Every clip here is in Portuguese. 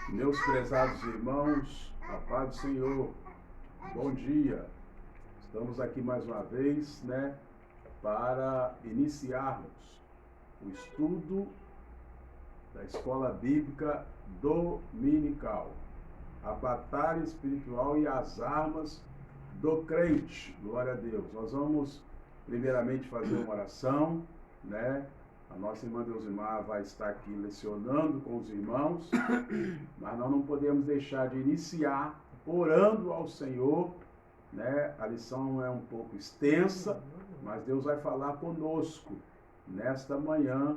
Meus prezados irmãos, a paz do Senhor, bom dia. Estamos aqui mais uma vez, para iniciarmos o estudo da Escola Bíblica Dominical, a batalha espiritual e as armas do crente. Glória a Deus. Nós vamos primeiramente fazer uma oração, A nossa irmã Deusimar vai estar aqui lecionando com os irmãos, mas nós não podemos deixar de iniciar orando ao Senhor, A lição é um pouco extensa, mas Deus vai falar conosco nesta manhã,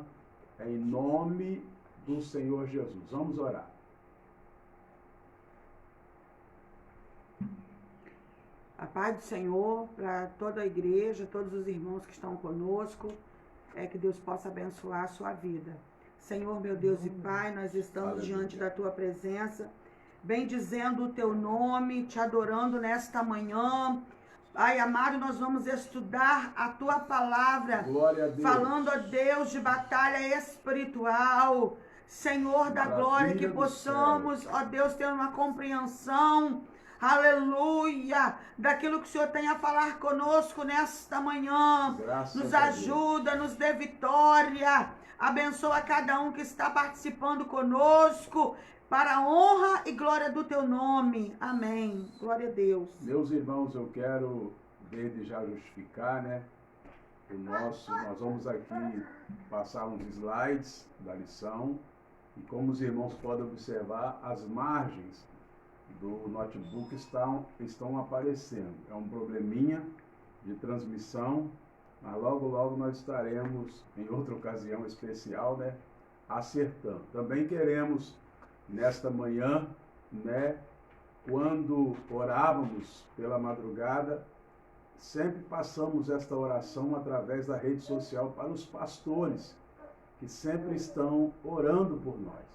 em nome do Senhor Jesus. Vamos orar. A paz do Senhor para toda a igreja, todos os irmãos que estão conosco, que Deus possa abençoar a sua vida. Senhor, meu Deus e Pai, nós estamos diante da Tua presença, bendizendo o Teu nome, Te adorando nesta manhã. Pai amado, nós vamos estudar a Tua palavra, Glória a Deus. Falando, ó Deus, de batalha espiritual. Senhor da glória, que possamos, ó Deus, ter uma compreensão, aleluia, daquilo que o Senhor tem a falar conosco nesta manhã. Nos ajuda, nos dê vitória, abençoa cada um que está participando conosco, para a honra e glória do Teu nome. Amém. Glória a Deus. Meus irmãos, eu quero desde já justificar, nós vamos aqui passar uns slides da lição, e como os irmãos podem observar, as margens do notebook estão aparecendo. É um probleminha de transmissão, mas logo nós estaremos, em outra ocasião especial, acertando. Também queremos, nesta manhã, quando orávamos pela madrugada, sempre passamos esta oração através da rede social para os pastores, que sempre estão orando por nós.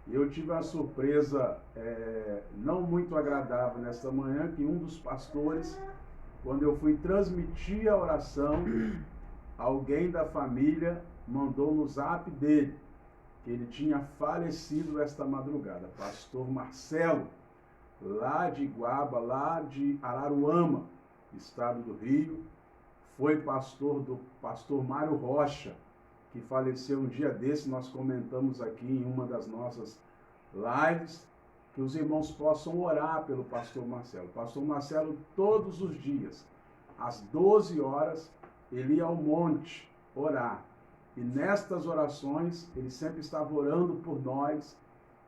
Eu tive uma surpresa não muito agradável nesta manhã, que um dos pastores, quando eu fui transmitir a oração, alguém da família mandou no zap dele, que ele tinha falecido esta madrugada. Pastor Marcelo, lá de Iguaba, lá de Araruama, estado do Rio, foi pastor do pastor Mário Rocha, que faleceu um dia desse. Nós comentamos aqui em uma das nossas lives, que os irmãos possam orar pelo pastor Marcelo. O pastor Marcelo, todos os dias, às 12 horas, ele ia ao monte orar. E nestas orações, ele sempre estava orando por nós,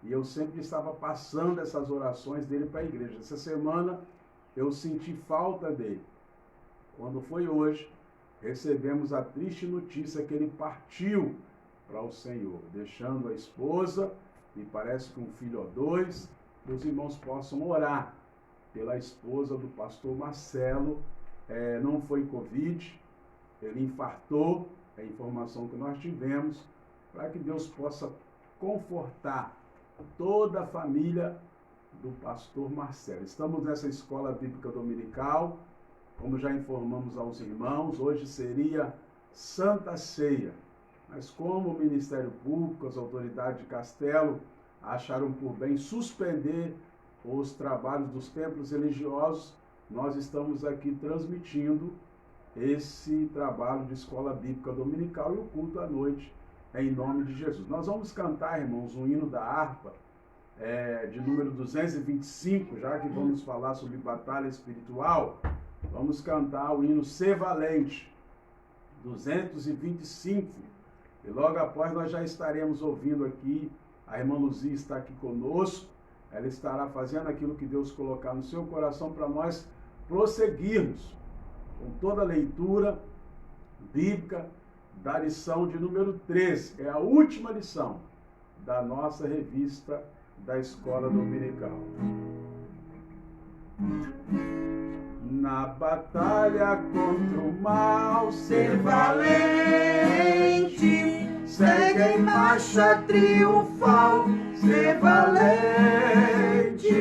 e eu sempre estava passando essas orações dele para a igreja. Essa semana, eu senti falta dele. Quando foi hoje, recebemos a triste notícia que ele partiu para o Senhor, deixando a esposa e parece que um filho ou dois. Que os irmãos possam orar pela esposa do pastor Marcelo. Não foi Covid, ele infartou, é a informação que nós tivemos, para que Deus possa confortar toda a família do pastor Marcelo. Estamos nessa escola bíblica dominical. Como já informamos aos irmãos, hoje seria Santa Ceia, mas como o Ministério Público, as autoridades de Castelo, acharam por bem suspender os trabalhos dos templos religiosos, nós estamos aqui transmitindo esse trabalho de escola bíblica dominical e o culto à noite, em nome de Jesus. Nós vamos cantar, irmãos, um hino da harpa, de número 225, já que vamos falar sobre batalha espiritual. Vamos cantar o hino Ser Valente, 225. E logo após nós já estaremos ouvindo aqui, a irmã Luzia está aqui conosco, ela estará fazendo aquilo que Deus colocar no seu coração para nós prosseguirmos com toda a leitura bíblica da lição de número 13. É a última lição da nossa revista da Escola Dominical. Na batalha contra o mal, ser valente, segue em marcha triunfal, ser valente.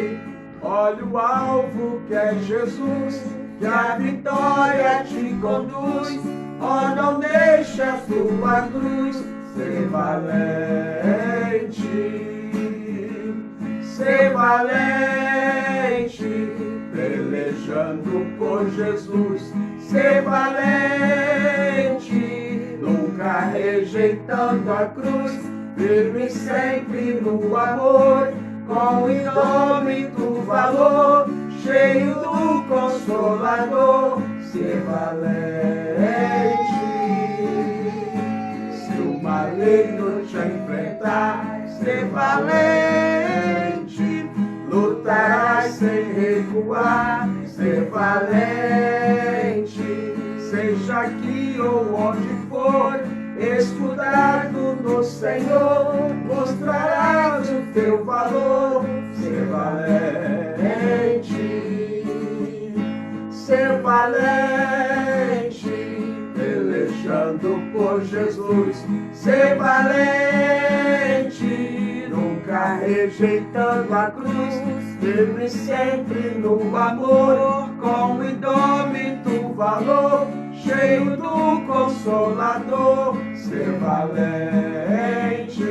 Olha o alvo que é Jesus, que a vitória te conduz. Oh, não deixe a tua cruz, ser valente. ser valente, pelejando por Jesus, ser valente, nunca rejeitando a cruz, firme sempre no amor, com indômito valor, cheio do Consolador, ser valente. Se o maligno te enfrentar, ser valente, lutarás sem recuar, ser valente, seja aqui ou onde for, escudado no Senhor, mostrarás o teu valor, ser valente, ser valente, pelejando por Jesus, ser valente, nunca rejeitando a cruz, firme sempre no amor, com indômito valor, cheio do Consolador, ser valente,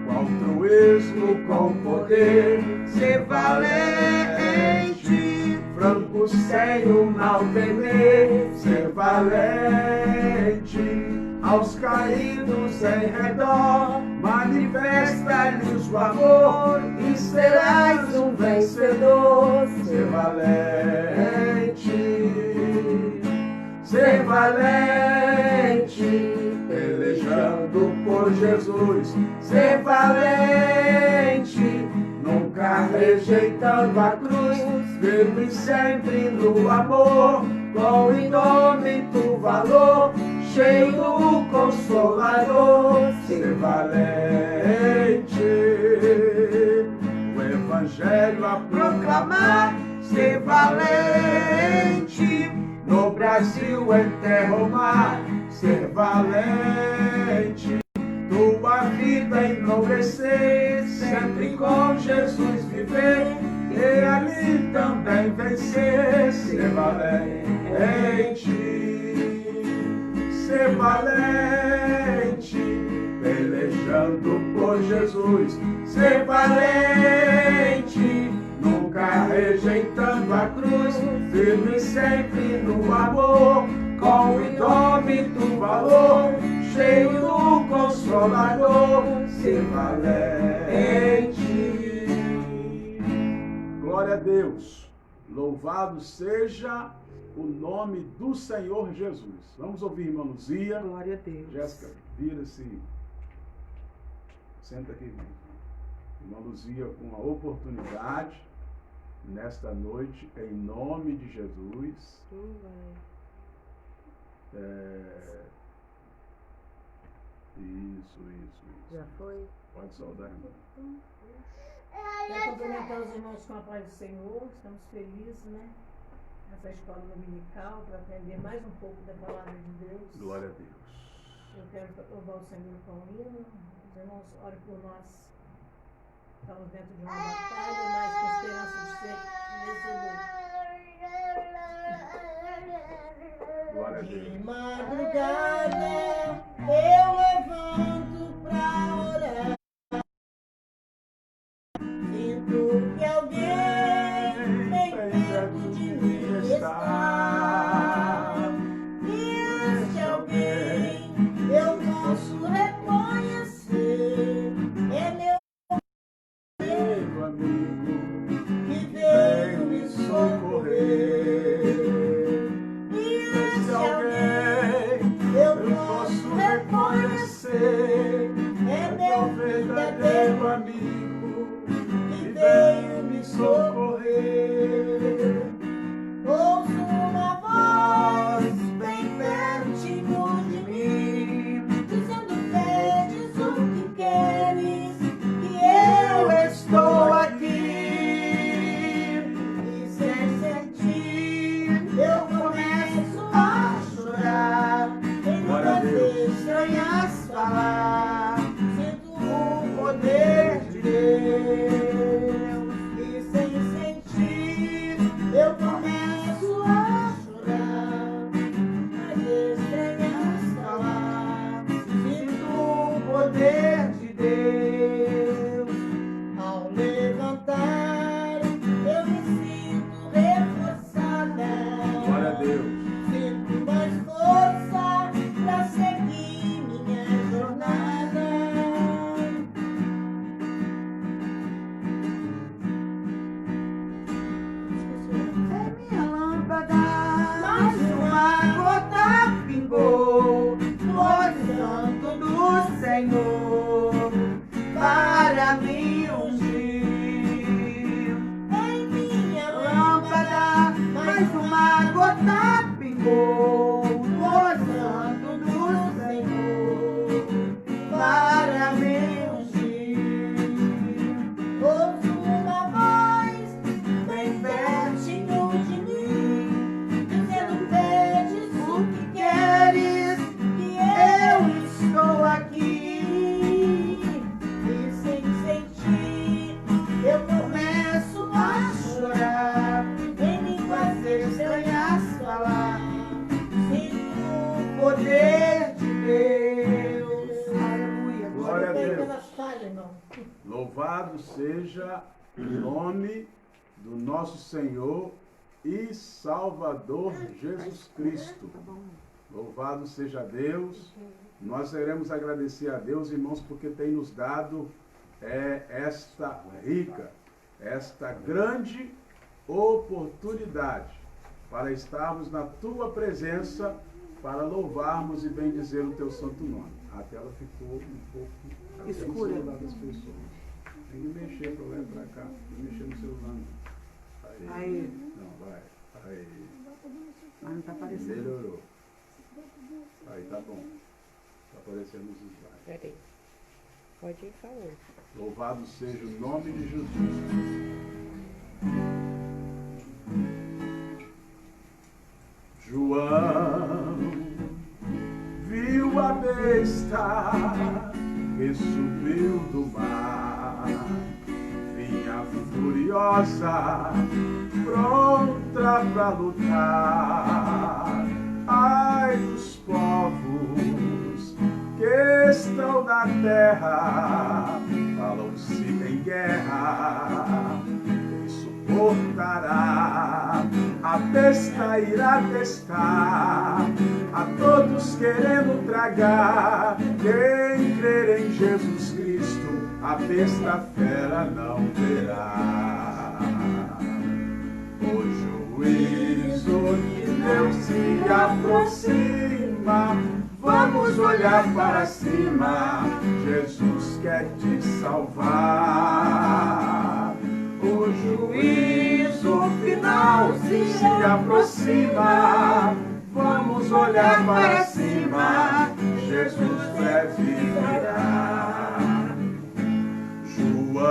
com altruísmo, com poder, ser valente, franco sem o mal temer, ser valente, aos caídos em redor, manifesta-lhes o amor, e serás um vencedor, ser valente, ser valente, pelejando por Jesus, ser valente, nunca rejeitando a cruz, firme sempre no amor, com indômito valor, cheio do Consolador, ser valente, o Evangelho a proclamar, ser valente, no Brasil em terra ou mar, ser valente, tua vida enobrecer, sempre com Jesus viver, e ali também vencer, ser valente, ser valente, pelejando por Jesus, ser valente, nunca rejeitando a cruz, firme sempre no amor, com indômito valor, cheio do Consolador, ser valente. Glória a Deus, louvado seja o nome do Senhor Jesus. Vamos ouvir, irmã Luzia. Glória a Deus. Jéssica, vira-se. Senta aqui, irmã Luzia, com uma oportunidade nesta noite, em nome de Jesus. Isso. Já foi? Pode saudar, irmã. Quero cumprimentar os irmãos com a paz do Senhor. Estamos felizes, né? Nessa escola dominical, para aprender mais um pouco da palavra de Deus. Glória a Deus. Eu quero louvar o Senhor com o hino. Os irmãos, orem por nós. Estamos dentro de uma batalha, mas com esperança de ser vencedor. Glória a Deus. De madrugada eu levanto pra orar. Sinto que alguém bem perto de mim está. E este alguém eu posso reconhecer. É meu Amigo que veio me socorrer. E este alguém eu posso reconhecer. É meu verdadeiro amigo que veio me socorrer. Ouço uma voz bem pertinho de mim, dizendo: pedes o que queres, que eu estou aqui. E sem sentir, eu começo a chorar. Em Glória a línguas Deus. estranhas falar. Sinto o poder de Deus. E sem sentir, batalha, irmão. Louvado seja o nome do nosso Senhor e Salvador Jesus Cristo. Louvado seja Deus. Nós queremos agradecer a Deus, irmãos, porque tem nos dado esta rica, esta grande oportunidade para estarmos na tua presença, para louvarmos e bendizer o teu santo nome. A tela ficou um pouco escura das pessoas. Tem que mexer para lá e para cá. Tem que mexer no celular. Aí. Não, vai. Aí. Mas não está aparecendo. Melhorou. Aí tá bom. Está aparecendo os slides. Peraí. Pode ir falando. Louvado seja o nome de Jesus. João viu a besta que subiu do mar, vinha furiosa, pronta pra lutar. Ai dos povos que estão na terra, falam-se em guerra. Quem suportará? A besta irá testar, a todos querendo tragar. Quem crer em Jesus Cristo, a besta fera não terá. O juízo de Deus se aproxima, vamos olhar para cima, Jesus quer te salvar. O juízo final se aproxima, vamos olhar para cima, Jesus deve virá. João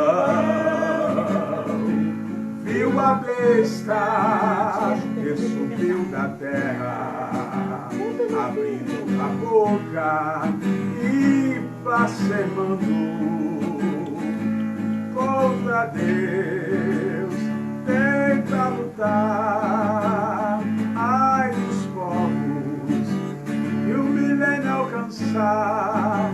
viu a besta que subiu da terra, abrindo a boca e blasfemando contra Deus, tenta lutar. Ai dos povos que o milênio alcançar,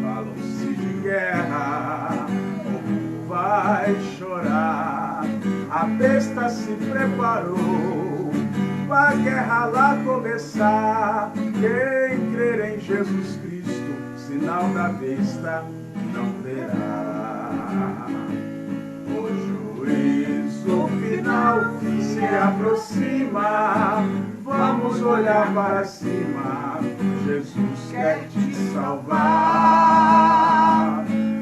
falam-se de guerra, o povo vai chorar. A besta se preparou pra guerra lá começar. Quem crer em Jesus Cristo, sinal da besta não terá. O juízo final se aproxima, vamos olhar para cima, Jesus quer te salvar.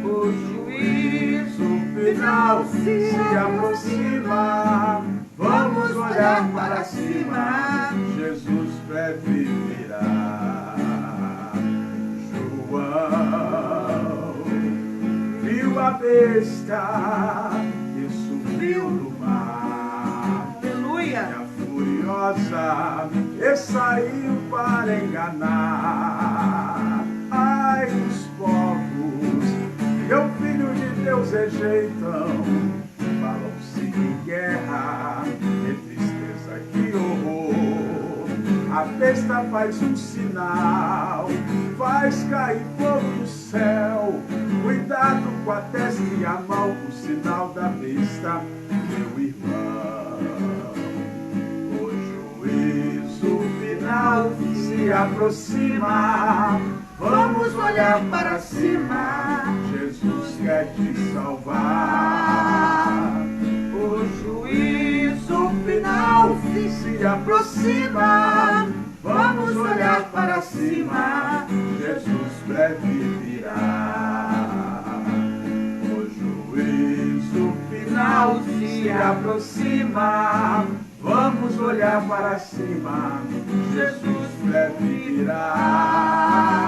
O juízo final se aproxima, vamos olhar para cima, Jesus breve virá. João viu a besta que subiu do mar, Aleluia. furiosa, e saiu para enganar. Ai dos povos que o Filho de Deus rejeitam, falam-se em guerra, que tristeza, que horror. A besta faz um sinal, faz cair fogo do céu. Cuidado com a testa e a mão, o sinal da besta, meu irmão. O juízo final se aproxima, vamos olhar para cima, Jesus quer te salvar. O juízo final se aproxima, vamos olhar para cima, Jesus breve virá. O juízo final se aproxima, vamos olhar para cima, Jesus breve virá.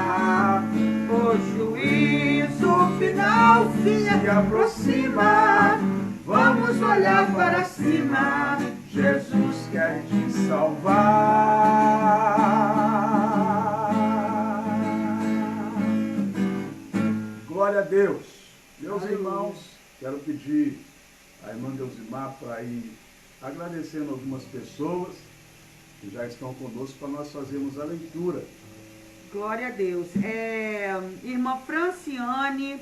O juízo final se aproxima, vamos olhar para cima, Jesus quer te salvar. Glória a Deus. Meus irmãos, quero pedir a irmã Deusimar para ir agradecendo algumas pessoas que já estão conosco para nós fazermos a leitura. Glória a Deus. Irmã Franciane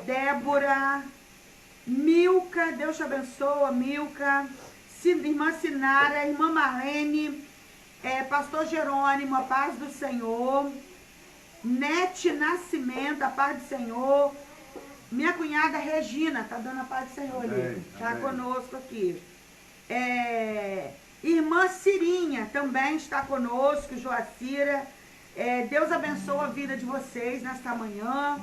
Débora, Milka, Deus te abençoa, Milka, irmã Sinara, irmã Marlene, pastor Jerônimo, a paz do Senhor, Nete Nascimento, a paz do Senhor, minha cunhada Regina, tá dando a paz do Senhor ali, tá conosco aqui. Irmã Cirinha também está conosco, Joacira. Deus abençoe a vida de vocês nesta manhã.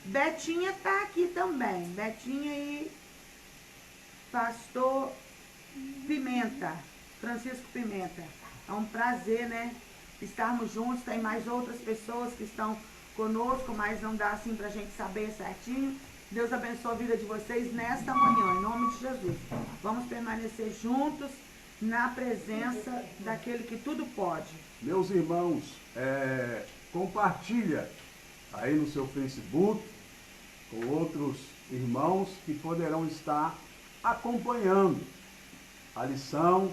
Betinha tá aqui também. Betinha e pastor Pimenta, Francisco Pimenta. É um prazer, né? Estarmos juntos. Tem mais outras pessoas que estão conosco, mas não dá assim pra gente saber certinho. Deus abençoe a vida de vocês nesta manhã, em nome de Jesus. Vamos permanecer juntos na presença daquele que tudo pode. Meus irmãos, compartilha aí no seu Facebook com outros irmãos que poderão estar acompanhando a lição,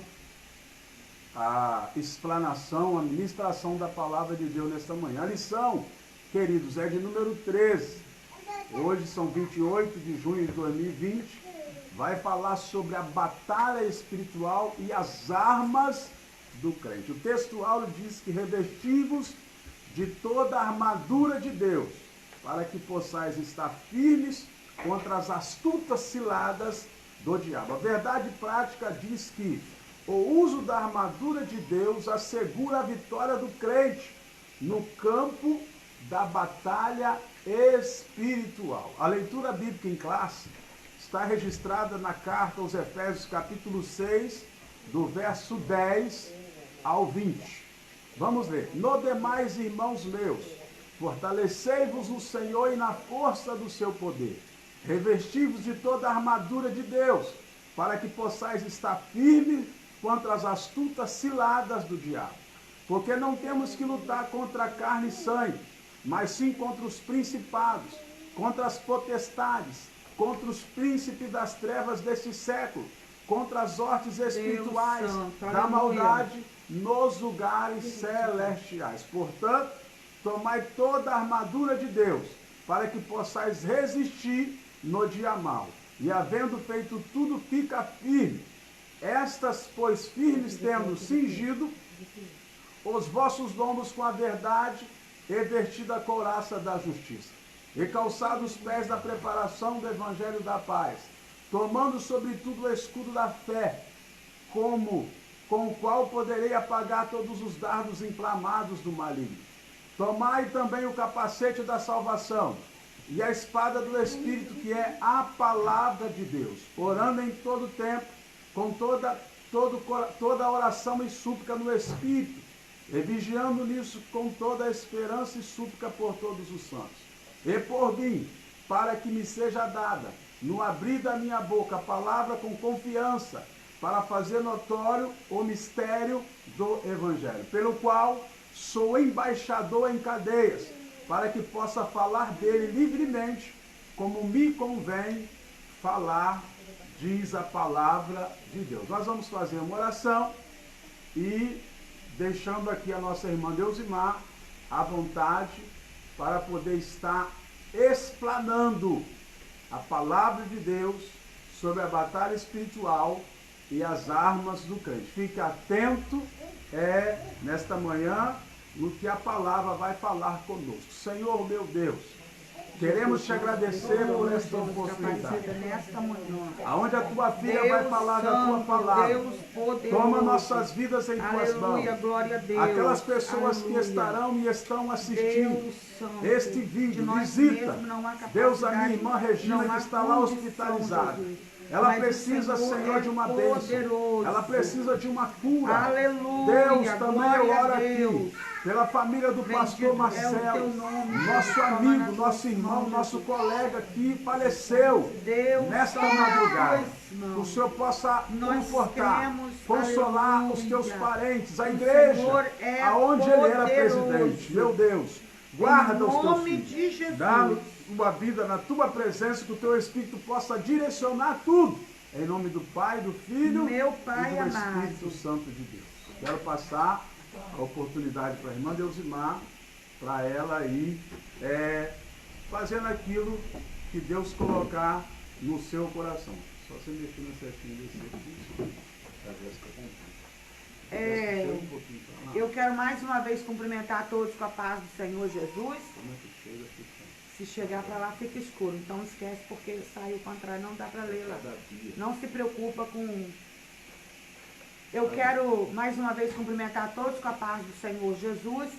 a explanação, a ministração da palavra de Deus nesta manhã. A lição, queridos, é de número 13. Hoje são 28 de junho de 2020, vai falar sobre a batalha espiritual e as armas do crente. O texto áureo diz que revestivos de toda a armadura de Deus, para que possais estar firmes contra as astutas ciladas do diabo. A verdade prática diz que o uso da armadura de Deus assegura a vitória do crente no campo da batalha espiritual. A leitura bíblica em classe está registrada na carta aos Efésios, capítulo 6, do verso 10 ao 20. Vamos ler. No demais, irmãos meus, fortalecei-vos no Senhor e na força do seu poder. Revesti-vos de toda a armadura de Deus, para que possais estar firmes contra as astutas ciladas do diabo. Porque não temos que lutar contra a carne e sangue, mas sim contra os principados, contra as potestades, contra os príncipes das trevas deste século, contra as hostes espirituais da maldade nos lugares celestiais. Portanto, tomai toda a armadura de Deus, para que possais resistir no dia mau. E havendo feito tudo, fica firme. Estas, pois, firmes tendo cingido os vossos lombos com a verdade, e vestida a couraça da justiça, e calçados os pés da preparação do evangelho da paz, tomando sobretudo o escudo da fé, com o qual poderei apagar todos os dardos inflamados do maligno. Tomai também o capacete da salvação, e a espada do Espírito, que é a palavra de Deus, orando em todo tempo, com toda oração e súplica no Espírito, e vigiando nisso com toda a esperança e súplica por todos os santos. E por mim, para que me seja dada, no abrir da minha boca, a palavra com confiança, para fazer notório o mistério do Evangelho, pelo qual sou embaixador em cadeias, para que possa falar dele livremente, como me convém falar, diz a palavra de Deus. Nós vamos fazer uma oração e deixando aqui a nossa irmã Deusimar à vontade para poder estar explanando a palavra de Deus sobre a batalha espiritual e as armas do crente. Fique atento nesta manhã no que a palavra vai falar conosco. Senhor meu Deus, queremos te agradecer por esta oportunidade, aonde a tua filha vai falar da tua palavra. Toma nossas vidas em tuas mãos. Aquelas pessoas que estarão e estão assistindo este vídeo, visita, Deus, a minha irmã Regina, que está lá hospitalizada. Ela precisa, Senhor, de uma bênção. Ela precisa de uma cura. Aleluia. Deus, também eu oro aqui pela família do pastor Marcelo, nosso amigo, nosso irmão, nosso colega que faleceu nesta madrugada. Que o Senhor possa confortar, consolar os teus parentes, a igreja, aonde ele era presidente. Meu Deus, guarda os teus filhos. Dá uma vida na tua presença, que o teu Espírito possa direcionar tudo. Em nome do Pai, do Filho meu Pai e do amado. Espírito Santo de Deus. Quero passar a oportunidade para a irmã Deusimar para ela ir fazendo aquilo que Deus colocar no seu coração. Só você mexer na setinha desse aqui, a Jéssica eu quero mais uma vez cumprimentar a todos com a paz do Senhor Jesus. Como é que chega aqui? Se chegar para lá fica escuro, então esquece porque saiu o contrário, não dá para ler lá. Não se preocupa com... Eu quero mais uma vez cumprimentar a todos com a paz do Senhor Jesus.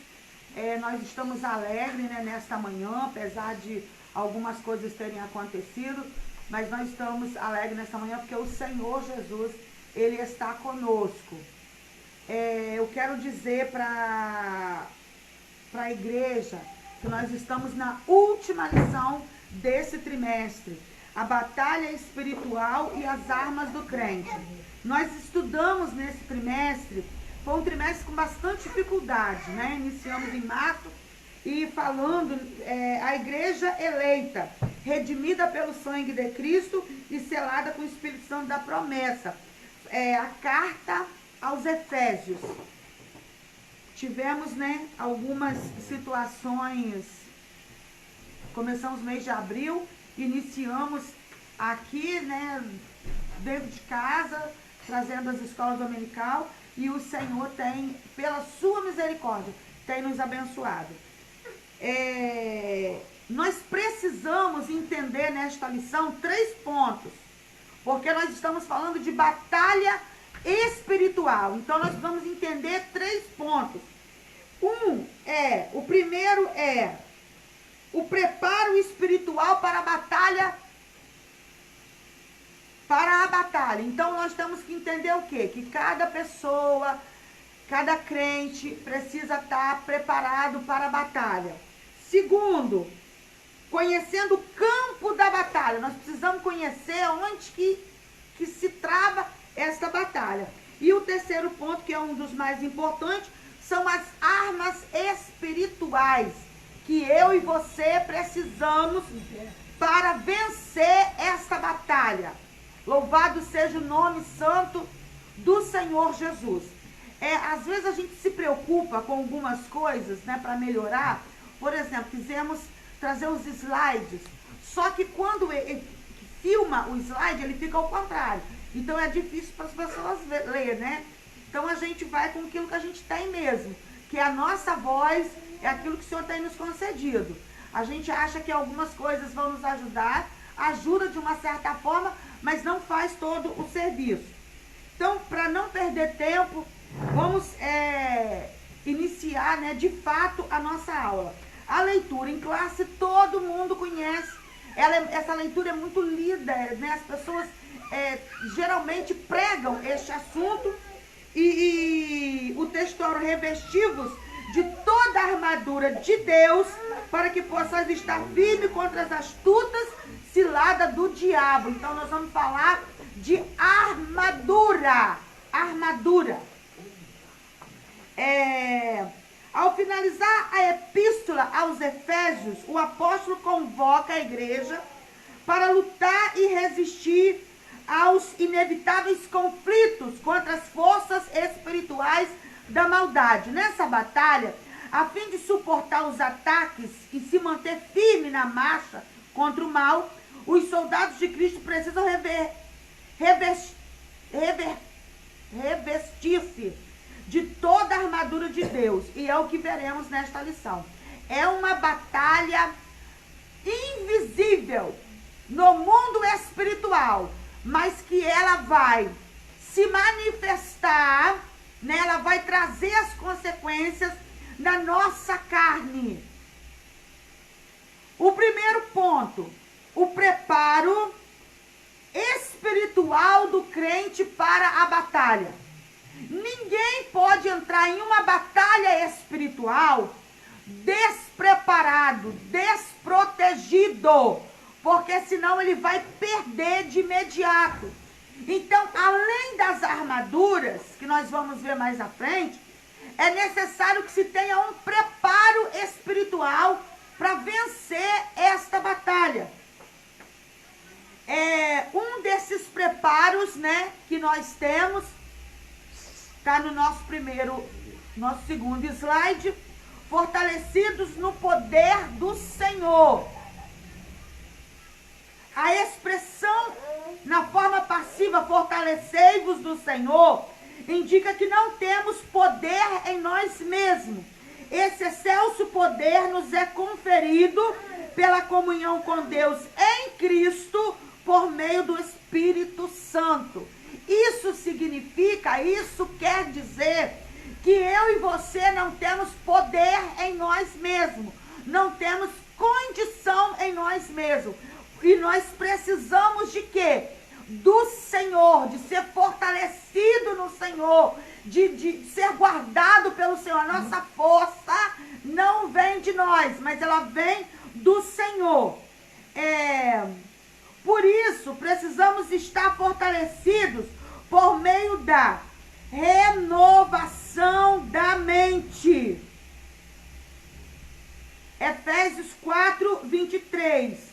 Nós estamos alegres, né, nesta manhã, apesar de algumas coisas terem acontecido, mas nós estamos alegres nesta manhã porque o Senhor Jesus, Ele está conosco. Eu quero dizer para a igreja que nós estamos na última lição desse trimestre, a batalha espiritual e as armas do crente. Nós estudamos nesse trimestre, foi um trimestre com bastante dificuldade, né? Iniciamos em março e falando a igreja eleita, redimida pelo sangue de Cristo e selada com o Espírito Santo da promessa. A carta aos Efésios. Tivemos, né, algumas situações, começamos no mês de abril, iniciamos aqui, né, dentro de casa, trazendo as escolas dominical, e o Senhor tem, pela sua misericórdia, tem nos abençoado. Nós precisamos entender nesta lição 3 pontos, porque nós estamos falando de batalha espiritual. Então nós vamos entender 3 pontos. O primeiro é o preparo espiritual para a batalha. Então nós temos que entender o quê? Que cada pessoa, cada crente precisa estar preparado para a batalha. Segundo, conhecendo o campo da batalha. Nós precisamos conhecer onde que se trava esta batalha. E o terceiro ponto, que é um dos mais importantes, são as armas espirituais que eu e você precisamos para vencer esta batalha. Louvado seja o nome santo do Senhor Jesus. Às vezes a gente se preocupa com algumas coisas, né, para melhorar. Por exemplo, quisemos trazer os slides, só que quando ele filma o slide, ele fica ao contrário. Então é difícil para as pessoas ler, né? Então a gente vai com aquilo que a gente tem mesmo, que é a nossa voz, é aquilo que o Senhor tem nos concedido. A gente acha que algumas coisas vão nos ajudar, ajuda de uma certa forma, mas não faz todo o serviço. Então, para não perder tempo, vamos iniciar, né, de fato a nossa aula. A leitura em classe todo mundo conhece. Essa leitura é muito lida, né? As pessoas geralmente pregam este assunto e o texto ora revestivos de toda a armadura de Deus para que possais estar firme contra as astutas ciladas do diabo. Então nós vamos falar de armadura. Ao finalizar a epístola aos Efésios, o apóstolo convoca a igreja para lutar e resistir aos inevitáveis conflitos contra as forças espirituais da maldade. Nessa batalha, a fim de suportar os ataques e se manter firme na marcha contra o mal, os soldados de Cristo precisam revestir-se de toda a armadura de Deus. E é o que veremos nesta lição. É uma batalha invisível no mundo espiritual, mas que ela vai se manifestar, né? Ela vai trazer as consequências na nossa carne. O primeiro ponto, o preparo espiritual do crente para a batalha. Ninguém pode entrar em uma batalha espiritual despreparado, desprotegido, porque senão ele vai perder de imediato. Então, além das armaduras, que nós vamos ver mais à frente, é necessário que se tenha um preparo espiritual para vencer esta batalha. Um desses preparos, né, que nós temos, está no nosso segundo slide. fortalecidos no poder do Senhor. A expressão na forma passiva, fortalecei-vos do Senhor, indica que não temos poder em nós mesmos. Esse excelso poder nos é conferido pela comunhão com Deus em Cristo por meio do Espírito Santo. Isso significa, isso quer dizer que eu e você não temos poder em nós mesmos, não temos condição em nós mesmos. E nós precisamos de quê? Do Senhor, de ser fortalecido no Senhor, de ser guardado pelo Senhor. A nossa força não vem de nós, mas ela vem do Senhor. Por isso, precisamos estar fortalecidos por meio da renovação da mente. Efésios 4, 23.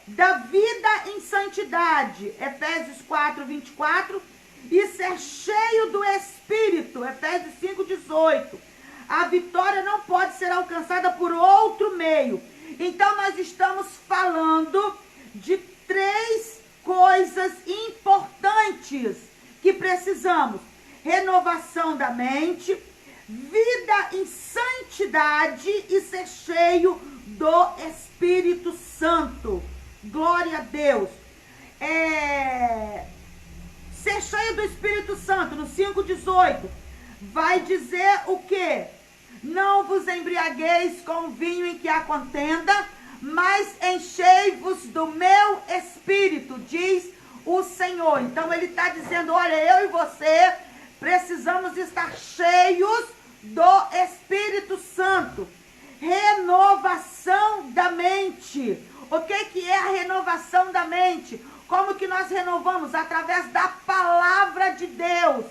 Da vida em santidade, Efésios 4, 24, e ser cheio do Espírito, Efésios 5, 18. A vitória não pode ser alcançada por outro meio. Então, nós estamos falando de 3 coisas importantes que precisamos: renovação da mente, vida em santidade e ser cheio do Espírito Santo. Glória a Deus. Ser cheio do Espírito Santo, no 5,18, vai dizer o quê? Não vos embriagueis com vinho em que há contenda, mas enchei-vos do meu Espírito, diz o Senhor. Então ele está dizendo, olha, eu e você precisamos estar cheios do Espírito Santo. Renovação da mente. O que é a renovação da mente? Como que nós renovamos? Através da palavra de Deus,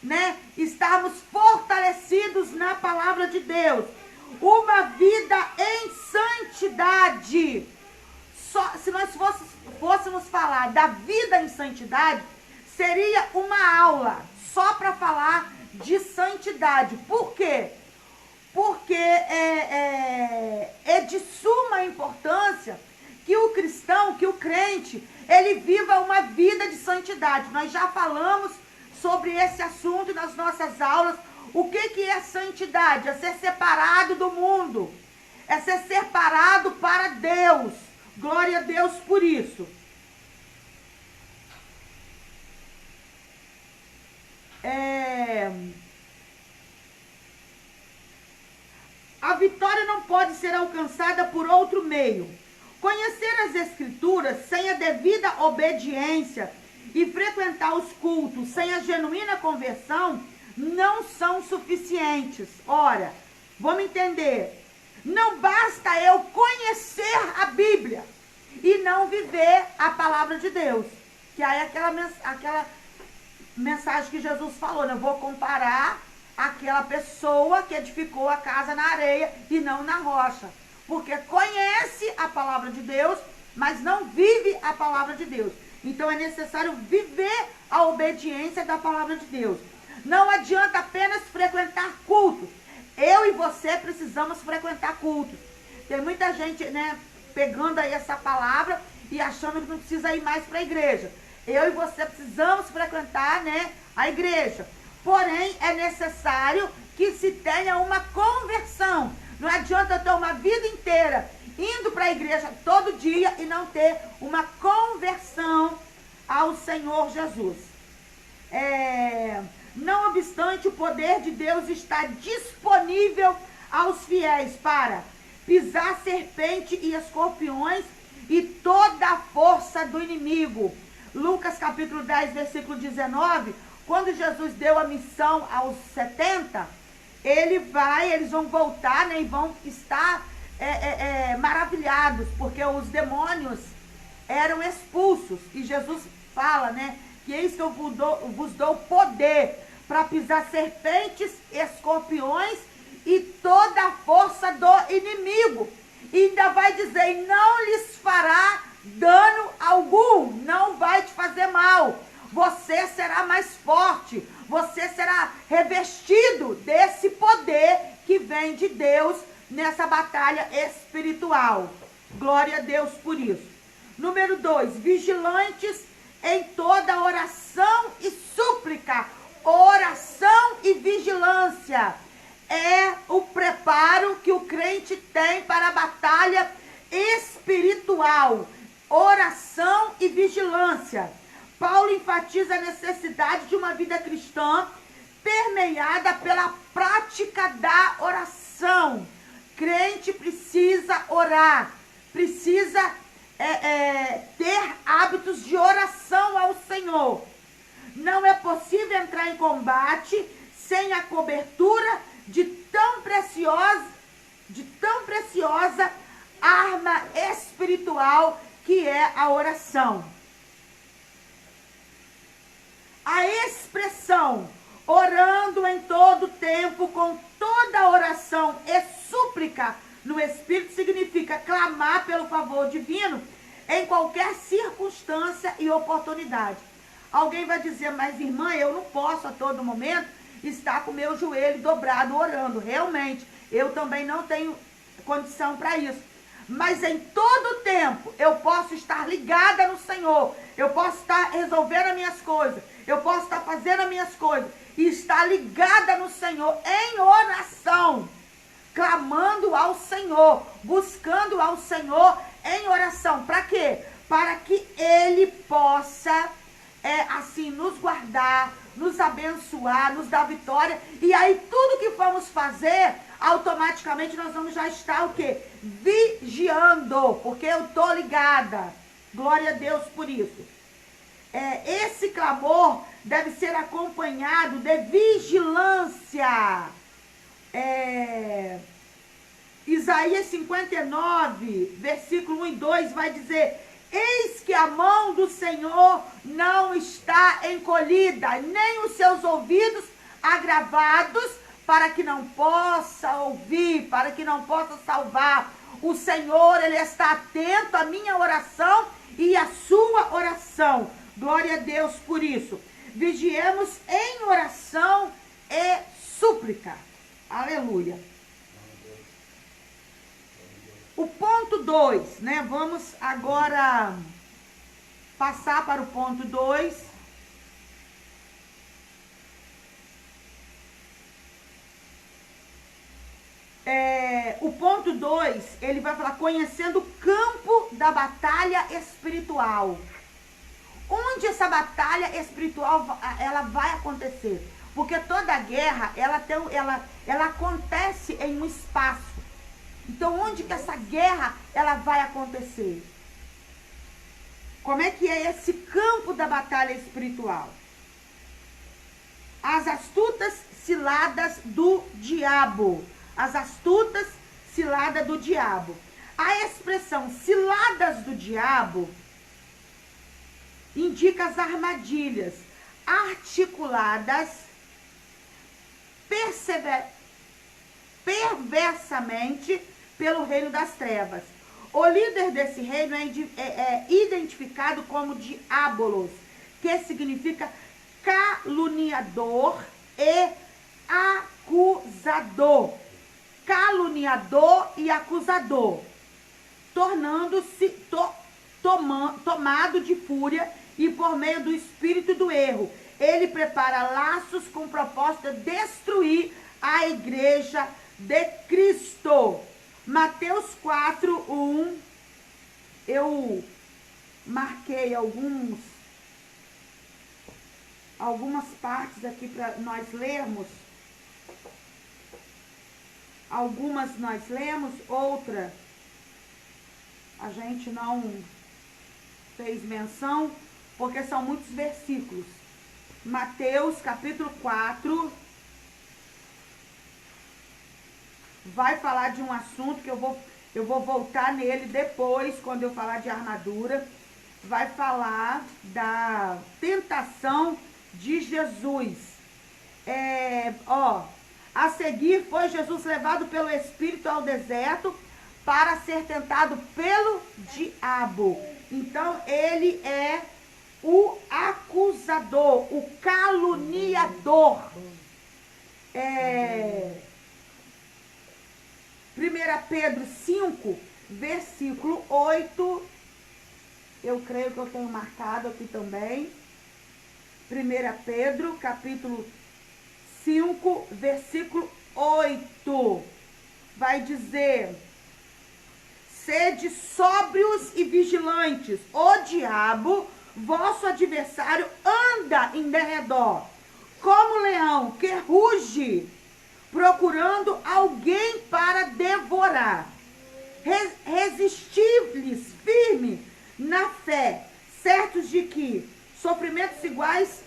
né? Estarmos fortalecidos na palavra de Deus. Uma vida em santidade. Se nós fôssemos falar da vida em santidade, seria uma aula só para falar de santidade. Por quê? Porque é de suma importância que o cristão, que o crente, ele viva uma vida de santidade. Nós já falamos sobre esse assunto nas nossas aulas. O que é santidade? É ser separado do mundo. É ser separado para Deus. Glória a Deus por isso. A vitória não pode ser alcançada por outro meio. Conhecer as Escrituras sem a devida obediência e frequentar os cultos sem a genuína conversão não são suficientes. Ora, vamos entender. Não basta eu conhecer a Bíblia e não viver a palavra de Deus. Que aí é aquela mensagem que Jesus falou, né? Eu vou comparar aquela pessoa que edificou a casa na areia e não na rocha. Porque conhece a palavra de Deus, mas não vive a palavra de Deus. Então é necessário viver a obediência da palavra de Deus. Não adianta apenas frequentar cultos. Eu e você precisamos frequentar cultos. Tem muita gente, né, pegando aí essa palavra e achando que não precisa ir mais para a igreja. Eu e você precisamos frequentar, né, a igreja. Porém, é necessário que se tenha uma conversão. Não adianta eu ter uma vida inteira indo para a igreja todo dia e não ter uma conversão ao Senhor Jesus. Não obstante, o poder de Deus está disponível aos fiéis para pisar serpente e escorpiões e toda a força do inimigo. Lucas capítulo 10, versículo 19, quando Jesus deu a missão aos 70, eles vão voltar, né, e vão estar maravilhados, porque os demônios eram expulsos. E Jesus fala, né, que eis que eu vos dou poder para pisar serpentes, escorpiões e toda a força do inimigo. E ainda vai dizer, não lhes fará dano algum, não vai te fazer mal. Você será mais forte, você será revestido desse poder que vem de Deus nessa batalha espiritual. Glória a Deus por isso. Número 2, vigilantes em toda oração e súplica. Oração e vigilância é o preparo que o crente tem para a batalha espiritual. Oração e vigilância. Paulo enfatiza a necessidade de uma vida cristã permeada pela prática da oração. Crente precisa orar, precisa ter hábitos de oração ao Senhor. Não é possível entrar em combate sem a cobertura de tão preciosa arma espiritual que é a oração. A expressão orando em todo tempo, com toda oração e súplica no Espírito, significa clamar pelo favor divino em qualquer circunstância e oportunidade. Alguém vai dizer, mas irmã, eu não posso a todo momento estar com meu joelho dobrado orando. Realmente, eu também não tenho condição para isso. Mas em todo tempo eu posso estar ligada no Senhor. Eu posso estar resolvendo as minhas coisas. Eu posso estar fazendo as minhas coisas. E estar ligada no Senhor em oração. Clamando ao Senhor. Buscando ao Senhor em oração. Para quê? Para que Ele possa, assim, nos guardar, nos abençoar, nos dar vitória. E aí tudo que vamos fazer, automaticamente nós vamos já estar o quê? Vigiando, porque eu estou ligada. Glória a Deus por isso. Esse clamor deve ser acompanhado de vigilância. Isaías 59, versículo 1 e 2 vai dizer: eis que a mão do Senhor não está encolhida, nem os seus ouvidos agravados, para que não possa ouvir, para que não possa salvar. O Senhor, Ele está atento à minha oração e à sua oração. Glória a Deus por isso. Vigiemos em oração e súplica. Aleluia. O ponto 2, né? Vamos agora passar para o ponto 2. O ponto 2, ele vai falar conhecendo o campo da batalha espiritual. Onde essa batalha espiritual ela vai acontecer? Porque toda guerra, ela acontece em um espaço. Então, onde que essa guerra ela vai acontecer? Como é que é esse campo da batalha espiritual? As astutas ciladas do diabo. As astutas ciladas do diabo. A expressão ciladas do diabo indica as armadilhas articuladas perversamente pelo reino das trevas. O líder desse reino é identificado como diabolos, que significa caluniador e acusador. Caluniador e acusador, tornando-se tomado de fúria e por meio do espírito do erro. Ele prepara laços com o propósito de destruir a igreja de Cristo. Mateus 4:1, eu marquei algumas partes aqui para nós lermos. Algumas nós lemos, outra a gente não fez menção, porque são muitos versículos. Mateus capítulo 4 vai falar de um assunto que eu vou voltar nele depois, quando eu falar de armadura. Vai falar da tentação de Jesus. A seguir foi Jesus levado pelo Espírito ao deserto para ser tentado pelo diabo. Então ele é o acusador, o caluniador. 1 Pedro 5, versículo 8. Eu creio que eu tenho marcado aqui também. 1 Pedro, capítulo 5, versículo 8. Vai dizer: sede sóbrios e vigilantes. O diabo, vosso adversário, anda em derredor, como leão que ruge, procurando alguém para devorar. Resisti-lhes firme na fé, certos de que sofrimentos iguais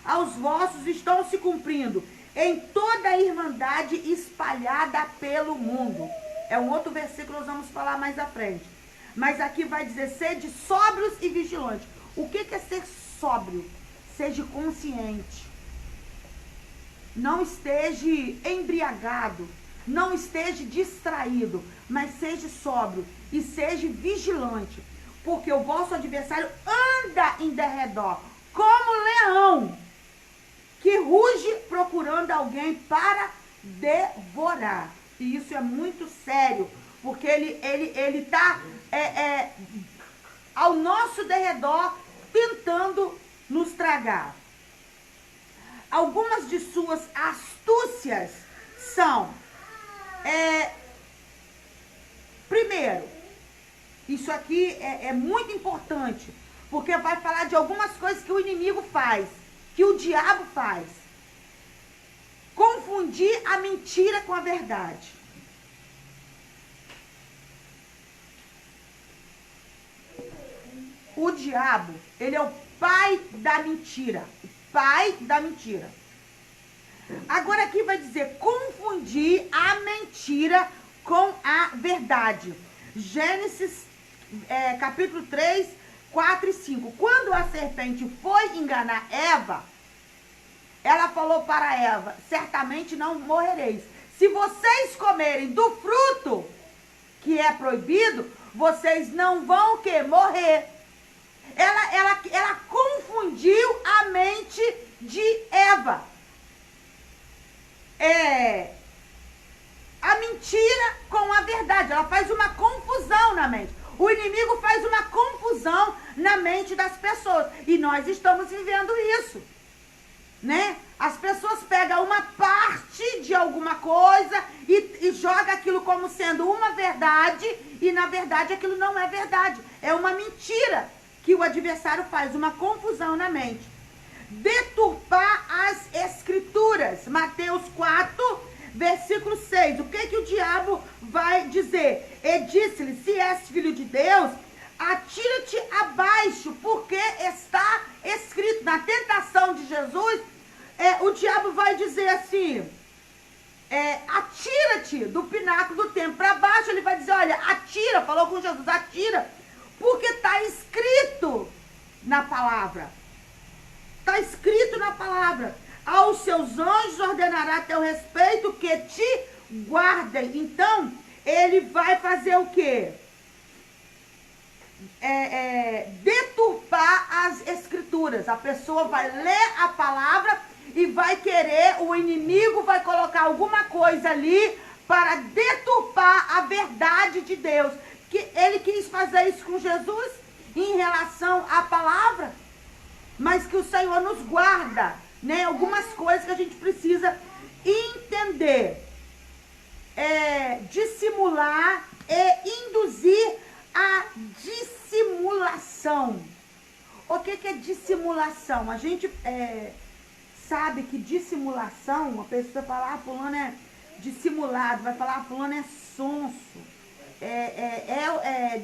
aos vossos estão se cumprindo em toda a irmandade espalhada pelo mundo. É um outro versículo que nós vamos falar mais à frente. Mas aqui vai dizer: sede sóbrios e vigilantes. O que é ser sóbrio? Seja consciente. Não esteja embriagado. Não esteja distraído. Mas seja sóbrio e seja vigilante. Porque o vosso adversário anda em derredor, como leão, que ruge procurando alguém para devorar. E isso é muito sério, porque ele está ao nosso derredor tentando nos tragar. Algumas de suas astúcias são, primeiro, isso aqui é muito importante, porque vai falar de algumas coisas que o inimigo faz, que o diabo faz. Confundir a mentira com a verdade. O diabo, ele é o pai da mentira. O pai da mentira. Agora aqui vai dizer confundir a mentira com a verdade. Gênesis capítulo 3, 4 e 5. Quando a serpente foi enganar Eva, ela falou para Eva: certamente não morrereis. Se vocês comerem do fruto que é proibido, vocês não vão o quê? Morrer. Ela confundiu a mente de Eva. A mentira com a verdade. Ela faz uma confusão na mente. O inimigo faz uma confusão na mente das pessoas. E nós estamos vivendo isso, né? As pessoas pegam uma parte de alguma coisa e jogam aquilo como sendo uma verdade. E na verdade aquilo não é verdade. É uma mentira que o adversário faz, uma confusão na mente. Deturpar as escrituras. Mateus 4, versículo 6. O que o diabo vai dizer? E disse-lhe: se és filho de Deus, atira-te abaixo, porque está escrito. Na tentação de Jesus, o diabo vai dizer assim: atira-te do pináculo do templo para baixo. Ele vai dizer: olha, atira, falou com Jesus, atira, porque está escrito na palavra. Está escrito na palavra: aos seus anjos ordenará a teu respeito que te guardem. Então, ele vai fazer o quê? Deturpar as escrituras. A pessoa vai ler a palavra e vai querer, o inimigo vai colocar alguma coisa ali para deturpar a verdade de Deus. Que ele quis fazer isso com Jesus em relação à palavra, mas que o Senhor nos guarda, né? Algumas coisas que a gente precisa entender. Dissimular e induzir a dissimulação. O que é dissimulação? A gente sabe que dissimulação, a pessoa fala: fulano é dissimulado, vai falar: fulano é sonso.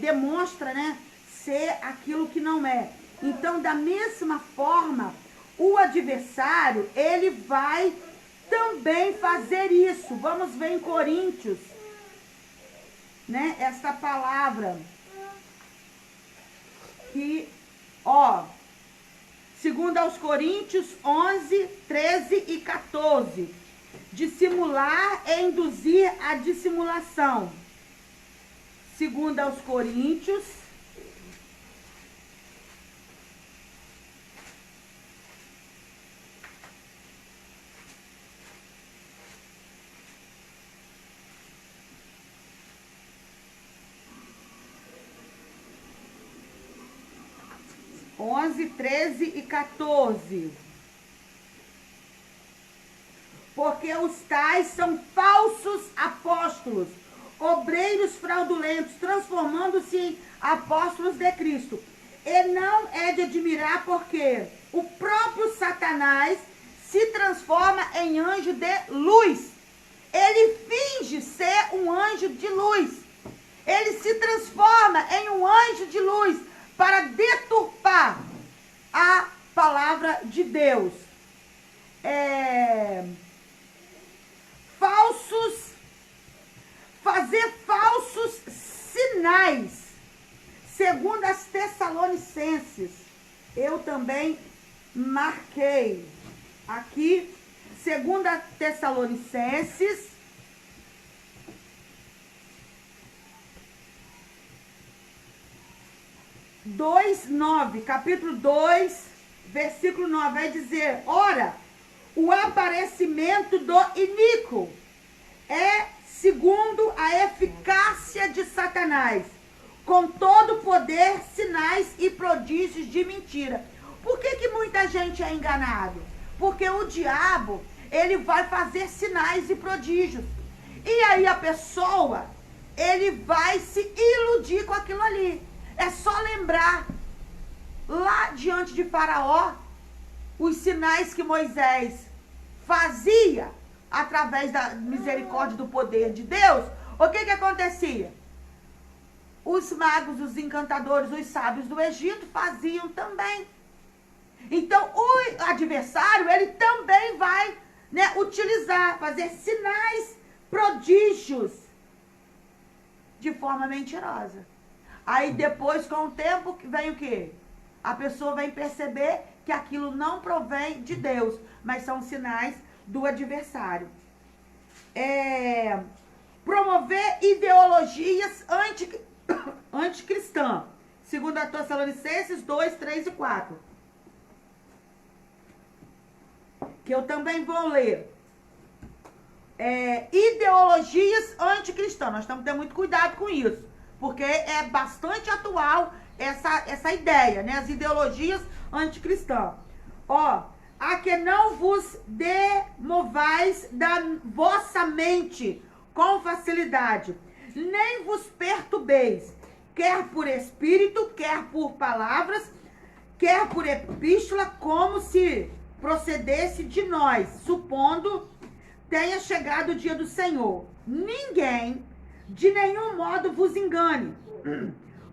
Demonstra, né, ser aquilo que não é. Então, da mesma forma, o adversário, ele vai também fazer isso. Vamos ver em Coríntios, né, essa palavra que, segundo aos Coríntios 11, 13 e 14. Dissimular é induzir a dissimulação. Segundo aos Coríntios 11, 13 e 14. Porque os tais são falsos apóstolos, obreiros fraudulentos, transformando-se em apóstolos de Cristo. E não é de admirar, porque o próprio Satanás se transforma em anjo de luz. Ele finge ser um anjo de luz. Ele se transforma em um anjo de luz para deturpar a palavra de Deus. Fazer falsos sinais, segundo as Tessalonicenses. Eu também marquei aqui, segundo a Tessalonicenses 2:9, capítulo 2, versículo 9, vai dizer: ora, o aparecimento do iníquo é segundo a eficácia de Satanás, com todo poder, sinais e prodígios de mentira. Por que muita gente é enganado? Porque o diabo, ele vai fazer sinais e prodígios. E aí a pessoa, ele vai se iludir com aquilo ali. É só lembrar, lá diante de Faraó, os sinais que Moisés fazia através da misericórdia e do poder de Deus. O que acontecia? Os magos, os encantadores, os sábios do Egito faziam também. Então, o adversário, ele também vai, utilizar, fazer sinais, prodígios, de forma mentirosa. Aí depois, com o tempo, vem o quê? A pessoa vai perceber que aquilo não provém de Deus, mas são sinais do adversário. Promover ideologias anticristãs, segundo a Tessalonicenses 2, 3 e 4. Que eu também vou ler. Ideologias anticristãs. Nós temos que ter muito cuidado com isso, porque é bastante atual essa ideia, as ideologias anticristãs. A que não vos demovais da vossa mente com facilidade, nem vos perturbeis, quer por espírito, quer por palavras, quer por epístola, como se procedesse de nós, supondo tenha chegado o dia do Senhor. Ninguém de nenhum modo vos engane,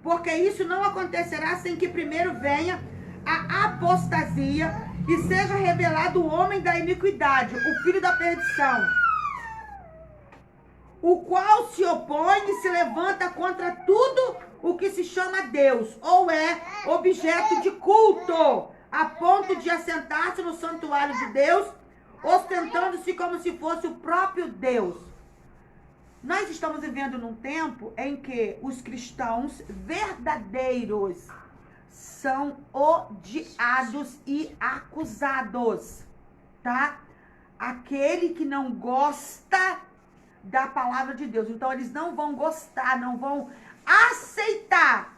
porque isso não acontecerá sem que primeiro venha a apostasia e seja revelado o homem da iniquidade, o filho da perdição, o qual se opõe e se levanta contra tudo o que se chama Deus, ou é objeto de culto, a ponto de assentar-se no santuário de Deus, ostentando-se como se fosse o próprio Deus. Nós estamos vivendo num tempo em que os cristãos verdadeiros são odiados e acusados, tá? Aquele que não gosta da palavra de Deus. Então, eles não vão gostar, não vão aceitar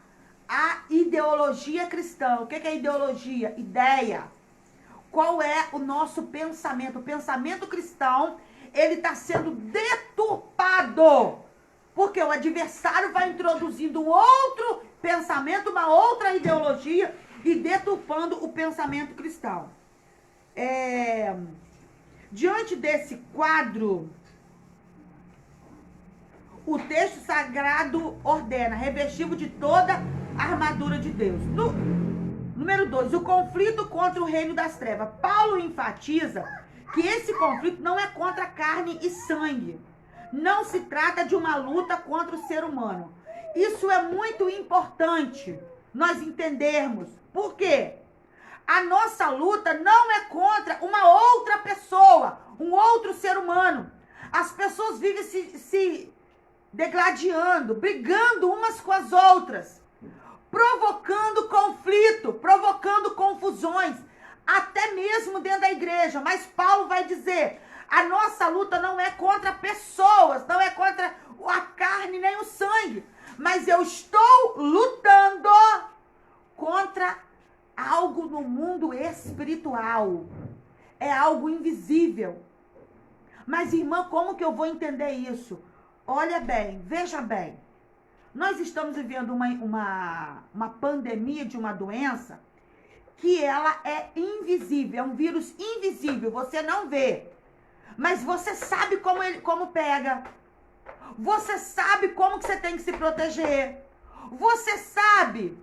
a ideologia cristã. O que é ideologia? Ideia. Qual é o nosso pensamento? O pensamento cristão, ele está sendo deturpado, porque o adversário vai introduzindo um outro pensamento, uma outra ideologia e deturpando o pensamento cristão. Diante desse quadro, o texto sagrado ordena, revestido de toda a armadura de Deus. Número 2, o conflito contra o reino das trevas. Paulo enfatiza que esse conflito não é contra carne e sangue. Não se trata de uma luta contra o ser humano. Isso é muito importante nós entendermos. Por quê? A nossa luta não é contra uma outra pessoa, um outro ser humano. As pessoas vivem se degladiando, brigando umas com as outras, provocando conflito, provocando confusões, até mesmo dentro da igreja. Mas Paulo vai dizer, a nossa luta não é contra pessoas, não é contra a carne nem o sangue, mas eu estou lutando contra a algo invisível. Mas, irmã, como que eu vou entender isso? Olha bem, veja bem. Nós estamos vivendo uma pandemia de uma doença que ela é invisível, é um vírus invisível, você não vê. Mas você sabe como pega. Você sabe como que você tem que se proteger. Você sabe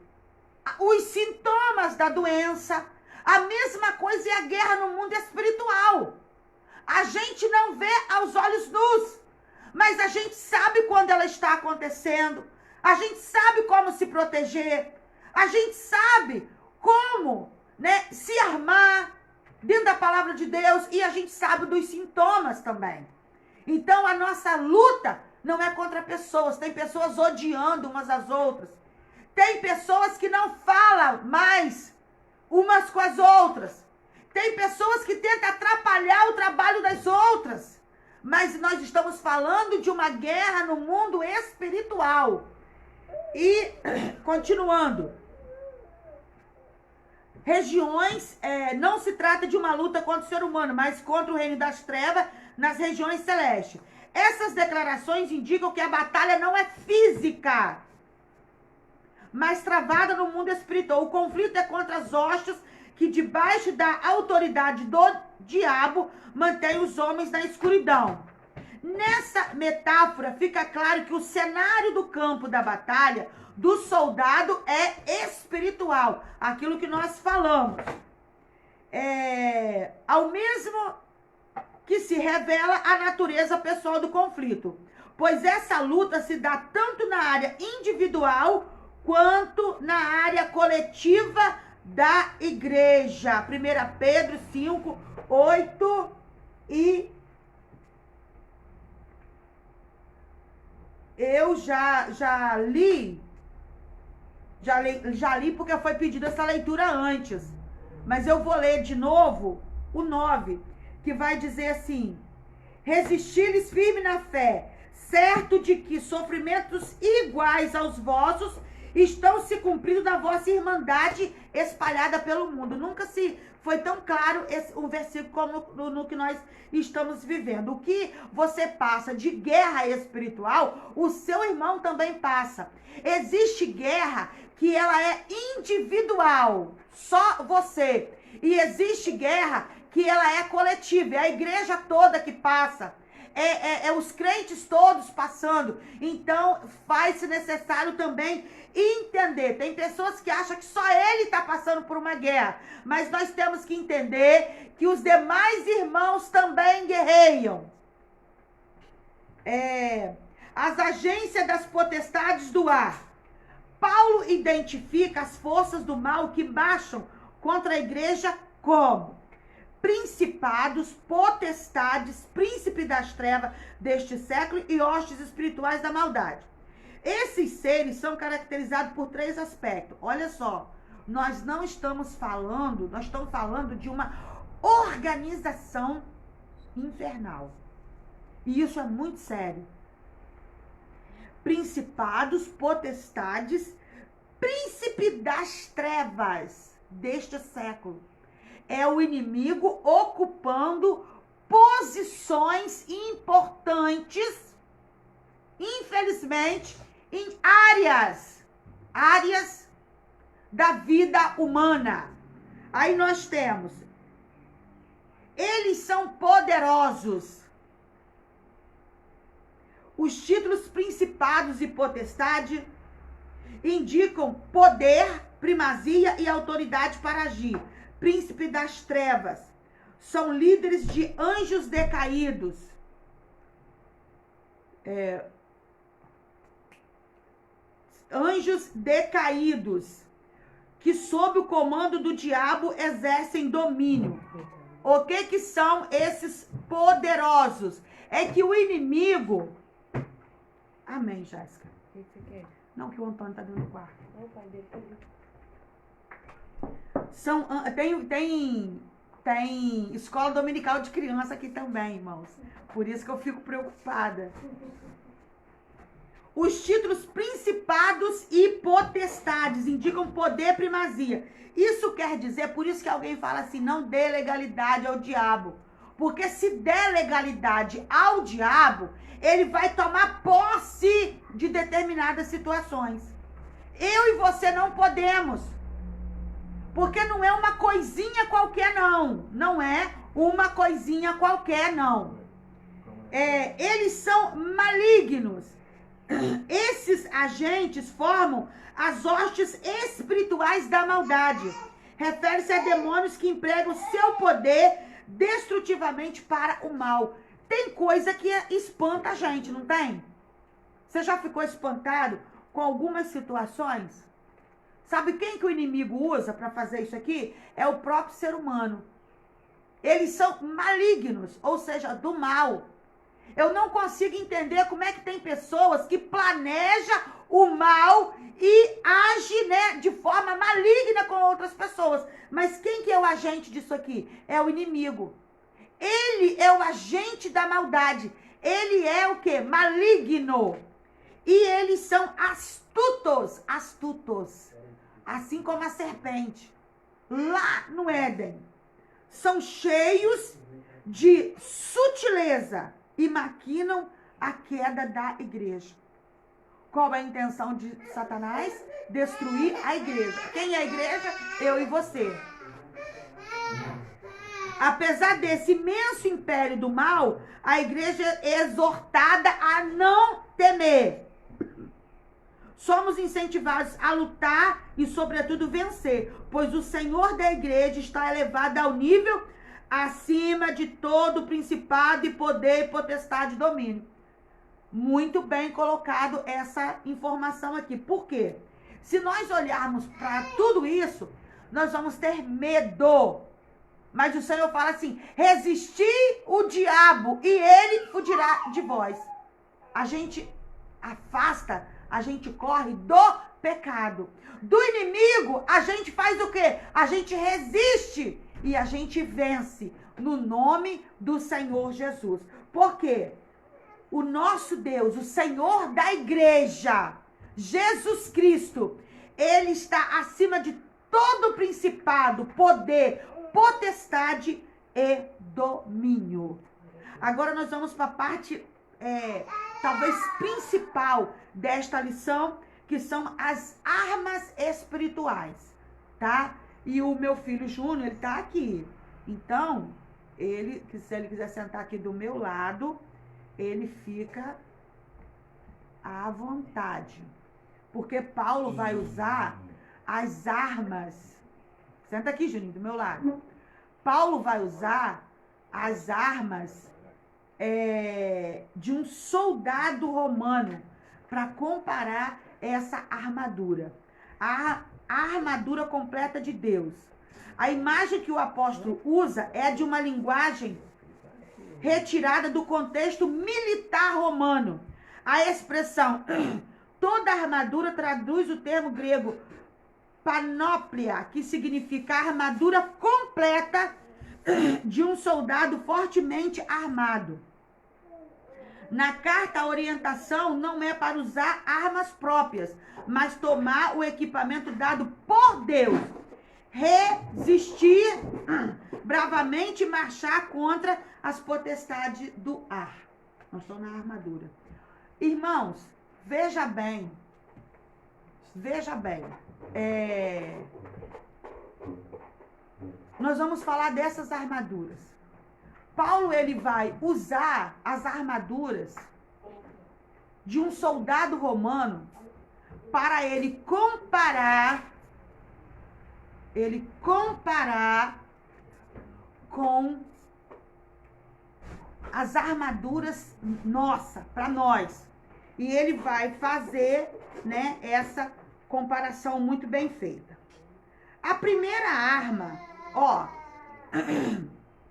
os sintomas da doença. A mesma coisa é a guerra no mundo espiritual. A gente não vê aos olhos nus, mas a gente sabe quando ela está acontecendo. A gente sabe como se proteger. A gente sabe como, né, se armar dentro da palavra de Deus. E a gente sabe dos sintomas também. Então, a nossa luta não é contra pessoas. Tem pessoas odiando umas às outras. Tem pessoas que não falam mais umas com as outras. Tem pessoas que tentam atrapalhar o trabalho das outras. Mas nós estamos falando de uma guerra no mundo espiritual. E, continuando, regiões, não se trata de uma luta contra o ser humano, mas contra o reino das trevas nas regiões celestes. Essas declarações indicam que a batalha não é física, mas travada no mundo espiritual. O conflito é contra as hostes que, debaixo da autoridade do diabo, mantém os homens na escuridão. Nessa metáfora, fica claro que o cenário do campo da batalha do soldado é espiritual. Aquilo que nós falamos. Ao mesmo que se revela a natureza pessoal do conflito. Pois essa luta se dá tanto na área individual quanto na área coletiva da igreja. 1 Pedro 5, 8 e... Eu já li porque foi pedida essa leitura antes. Mas eu vou ler de novo o 9, que vai dizer assim: resistir-lhes firme na fé, certo de que sofrimentos iguais aos vossos estão se cumprindo da vossa irmandade espalhada pelo mundo. Nunca se foi tão claro o versículo como no que nós estamos vivendo. O que você passa de guerra espiritual, o seu irmão também passa. Existe guerra que ela é individual, só você. E existe guerra que ela é coletiva, é a igreja toda que passa. Os crentes todos passando. Então, faz-se necessário também entender. Tem pessoas que acham que só ele está passando por uma guerra. Mas nós temos que entender que os demais irmãos também guerreiam. As agências das potestades do ar. Paulo identifica as forças do mal que marcham contra a igreja como principados, potestades, príncipe das trevas deste século e hostes espirituais da maldade. Esses seres são caracterizados por 3 aspectos. Olha só, nós estamos falando de uma organização infernal. E isso é muito sério. Principados, potestades, príncipe das trevas deste século. É o inimigo ocupando posições importantes, infelizmente, em áreas da vida humana. Aí nós temos, eles são poderosos. Os títulos principados e potestade indicam poder, primazia e autoridade para agir. Príncipe das trevas são líderes de anjos decaídos. Anjos decaídos que sob o comando do diabo exercem domínio. O que são esses poderosos? É que o inimigo... Amém, Jéssica. Não, que o Antônio está dentro do quarto. Tem escola dominical de criança aqui também, irmãos. Por isso que eu fico preocupada. Os títulos principados e potestades indicam poder, primazia. Isso quer dizer, por isso que alguém fala assim, não dê legalidade ao diabo. Porque se der legalidade ao diabo, ele vai tomar posse de determinadas situações. Eu e você não podemos. Porque não é uma coisinha qualquer, não. Não é uma coisinha qualquer, não. Eles são malignos. Esses agentes formam as hostes espirituais da maldade. Refere-se a demônios que empregam seu poder destrutivamente para o mal. Tem coisa que espanta a gente, não tem? Você já ficou espantado com algumas situações? Sabe quem que o inimigo usa para fazer isso aqui? É o próprio ser humano. Eles são malignos, ou seja, do mal. Eu não consigo entender como é que tem pessoas que planejam o mal e agem, né, de forma maligna com outras pessoas. Mas quem que é o agente disso aqui? É o inimigo. Ele é o agente da maldade. Ele é o quê? Maligno. E eles são astutos. Assim como a serpente. Lá no Éden. São cheios de sutileza e maquinam a queda da igreja. Qual é a intenção de Satanás? Destruir a igreja. Quem é a igreja? Eu e você. Apesar desse imenso império do mal, a igreja é exortada a não temer. Somos incentivados a lutar e, sobretudo, vencer, pois o Senhor da igreja está elevado ao nível acima de todo principado e poder e potestade e domínio. Muito bem colocado essa informação aqui. Por quê? Se nós olharmos para tudo isso, nós vamos ter medo. Mas o Senhor fala assim, resistir o diabo e ele fugirá de vós. A gente afasta, a gente corre do pecado. Do inimigo, a gente faz o quê? A gente resiste e a gente vence no nome do Senhor Jesus. Por quê? O nosso Deus, o Senhor da igreja, Jesus Cristo, ele está acima de todo principado, poder, potestade e domínio. Agora nós vamos para a parte, talvez principal desta lição, que são as armas espirituais, tá? E o meu filho Júnior, ele tá aqui. Então, se ele quiser sentar aqui do meu lado, ele fica à vontade. Porque Paulo vai usar as armas. Senta aqui, Juninho, do meu lado. Paulo vai usar as armas de um soldado romano para comparar essa armadura. A armadura completa de Deus. A imagem que o apóstolo usa é de uma linguagem retirada do contexto militar romano. A expressão toda armadura traduz o termo grego panóplia, que significa a armadura completa de um soldado fortemente armado. Na carta, a orientação não é para usar armas próprias, mas tomar o equipamento dado por Deus. Resistir bravamente e marchar contra as potestades do ar. Nós estamos na armadura. Irmãos, veja bem. Nós vamos falar dessas armaduras. Paulo, ele vai usar as armaduras de um soldado romano para ele comparar com as armaduras para nós. E ele vai fazer, né, essa comparação muito bem feita. A primeira arma,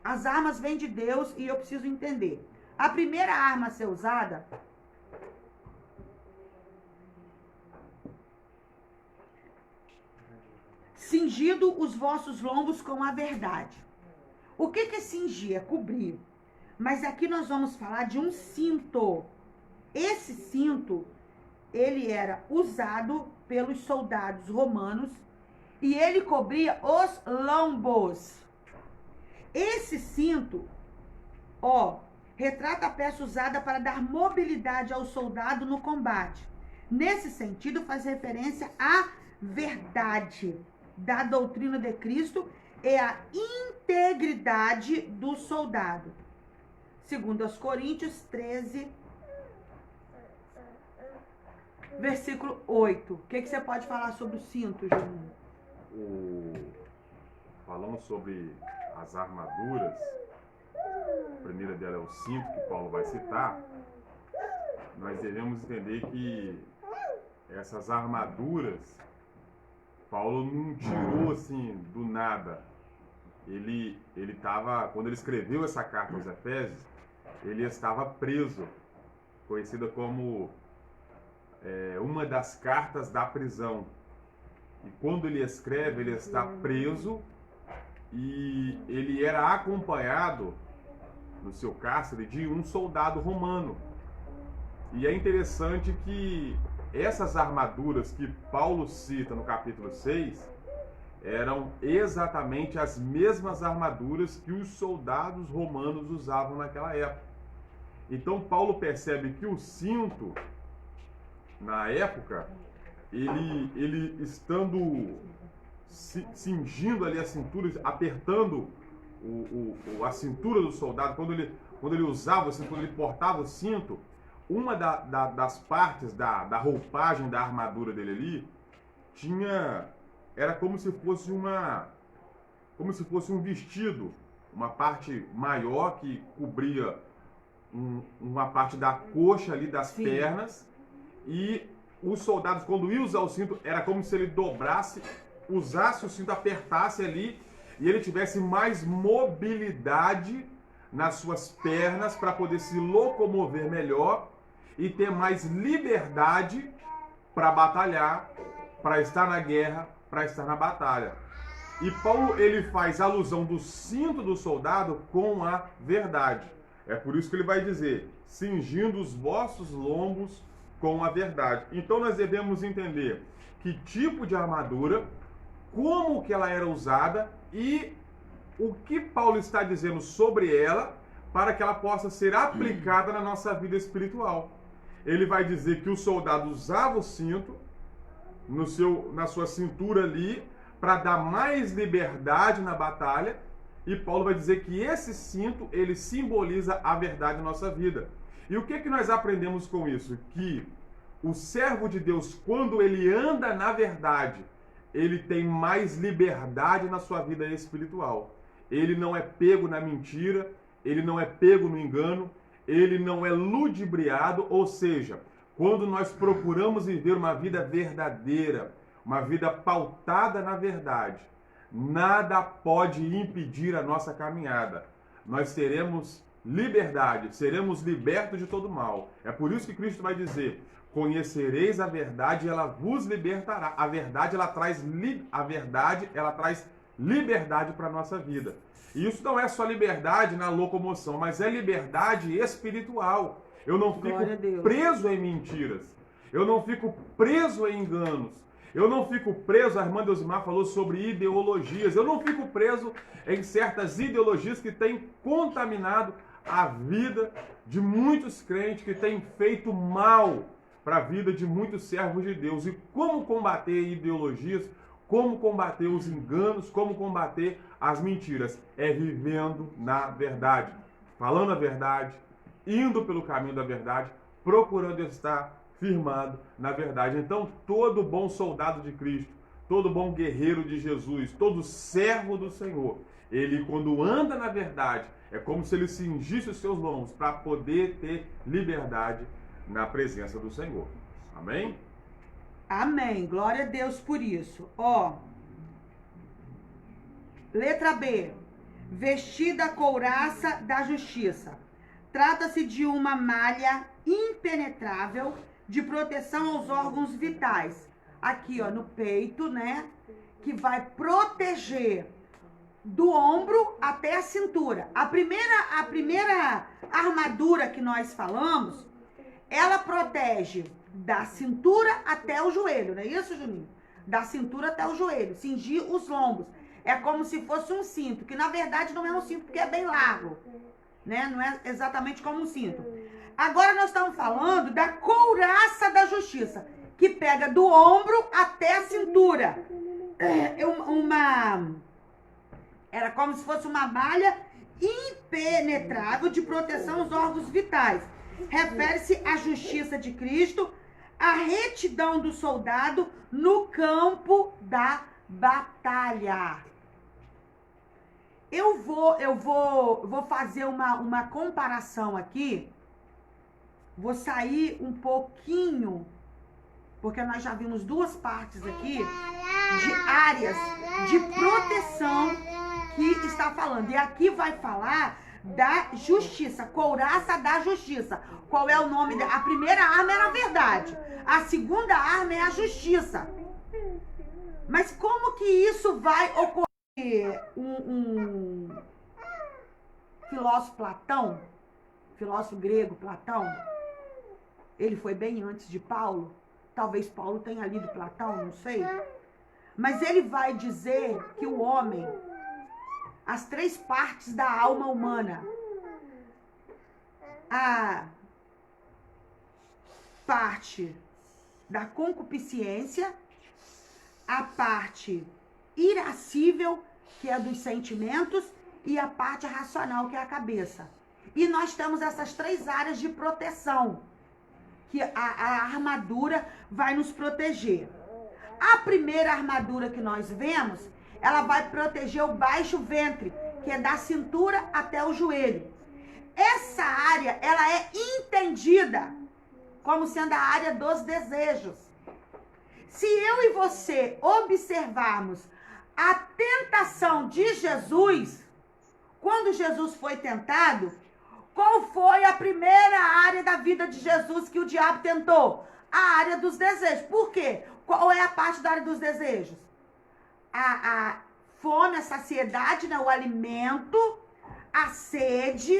as armas vêm de Deus e eu preciso entender. A primeira arma a ser usada cingido os vossos lombos com a verdade. O que é cingir? É cobrir. Mas aqui nós vamos falar de um cinto. Esse cinto, ele era usado pelos soldados romanos e ele cobria os lombos. Esse cinto, retrata a peça usada para dar mobilidade ao soldado no combate. Nesse sentido, faz referência à verdade da doutrina de Cristo e à integridade do soldado. Segundo aos Coríntios 13, versículo 8. O que você pode falar sobre o cinto, Juninho? Falando sobre as armaduras, a primeira dela é o cinto, que Paulo vai citar. Nós devemos entender que essas armaduras, Paulo não tirou assim do nada. Ele estava, quando ele escreveu essa carta aos Efésios, ele estava preso, conhecida como uma das cartas da prisão. E quando ele escreve, ele está preso e ele era acompanhado no seu cárcere de um soldado romano. E é interessante que essas armaduras que Paulo cita no capítulo 6 eram exatamente as mesmas armaduras que os soldados romanos usavam naquela época. Então Paulo percebe que o cinto, na época, ele estando cingindo ali a cintura, apertando a cintura do soldado, quando ele usava o cinto, quando ele portava o cinto, uma das partes da roupagem da armadura dele ali era como se fosse um vestido, uma parte maior que cobria uma parte da coxa ali, das Sim. pernas, e os soldados, quando iam usar o cinto, era como se ele dobrasse, usasse o cinto, apertasse ali, e ele tivesse mais mobilidade nas suas pernas para poder se locomover melhor e ter mais liberdade para batalhar, para estar na guerra, para estar na batalha. E Paulo, ele faz alusão do cinto do soldado com a verdade. É por isso que ele vai dizer, cingindo os vossos lombos com a verdade. Então nós devemos entender que tipo de armadura, como que ela era usada e o que Paulo está dizendo sobre ela para que ela possa ser aplicada na nossa vida espiritual. Ele vai dizer que o soldado usava o cinto na sua cintura ali para dar mais liberdade na batalha, e Paulo vai dizer que esse cinto, ele simboliza a verdade na nossa vida. E o que nós aprendemos com isso? Que o servo de Deus, quando ele anda na verdade, ele tem mais liberdade na sua vida espiritual. Ele não é pego na mentira, ele não é pego no engano, ele não é ludibriado, ou seja, quando nós procuramos viver uma vida verdadeira, uma vida pautada na verdade, nada pode impedir a nossa caminhada. Nós teremos liberdade, seremos libertos de todo mal. É por isso que Cristo vai dizer, conhecereis a verdade e ela vos libertará. A verdade, ela traz liberdade para a nossa vida. E isso não é só liberdade na locomoção, mas é liberdade espiritual. Eu não fico preso em mentiras. Eu não fico preso em enganos. Eu não fico preso, a irmã Deusimar falou sobre ideologias. Eu não fico preso em certas ideologias que têm contaminado a vida de muitos crentes, que têm feito mal para a vida de muitos servos de Deus. E como combater ideologias, como combater os enganos, como combater as mentiras? É vivendo na verdade, falando a verdade, indo pelo caminho da verdade, procurando estar firmado na verdade. Então, todo bom soldado de Cristo, todo bom guerreiro de Jesus, todo servo do Senhor, ele, quando anda na verdade, é como se ele cingisse os seus lombos para poder ter liberdade na presença do Senhor. Amém? Amém. Glória a Deus por isso. Letra B. Vestida a couraça da justiça. Trata-se de uma malha impenetrável de proteção aos órgãos vitais. Aqui, no peito, né? Que vai proteger do ombro até a cintura. A primeira armadura que nós falamos ela protege da cintura até o joelho, não é isso, Juninho? Da cintura até o joelho, cingir os lombos. É como se fosse um cinto, que na verdade não é um cinto porque é bem largo, né? Não é exatamente como um cinto. Agora nós estamos falando da couraça da justiça, que pega do ombro até a cintura. Era como se fosse uma malha impenetrável de proteção aos órgãos vitais. Refere-se à justiça de Cristo, à retidão do soldado no campo da batalha. Eu vou fazer uma comparação aqui. Vou sair um pouquinho, porque nós já vimos duas partes aqui de áreas de proteção que está falando. E aqui vai falar da justiça, couraça da justiça. Qual é o nome dela? A primeira arma era a verdade. A segunda arma é a justiça. Mas como que isso vai ocorrer? Um filósofo Platão, filósofo grego Platão, ele foi bem antes de Paulo. Talvez Paulo tenha lido Platão, não sei. Mas ele vai dizer que o homem, as três partes da alma humana, a parte da concupiscência, a parte irascível, que é dos sentimentos, e a parte racional, que é a cabeça. E nós temos essas três áreas de proteção, que a armadura vai nos proteger. A primeira armadura que nós vemos, ela vai proteger o baixo ventre, que é da cintura até o joelho. Essa área, ela é entendida como sendo a área dos desejos. Se eu e você observarmos a tentação de Jesus, quando Jesus foi tentado, qual foi a primeira área da vida de Jesus que o diabo tentou? A área dos desejos. Por quê? Qual é a parte da área dos desejos? A fome, a saciedade, né? O alimento, a sede,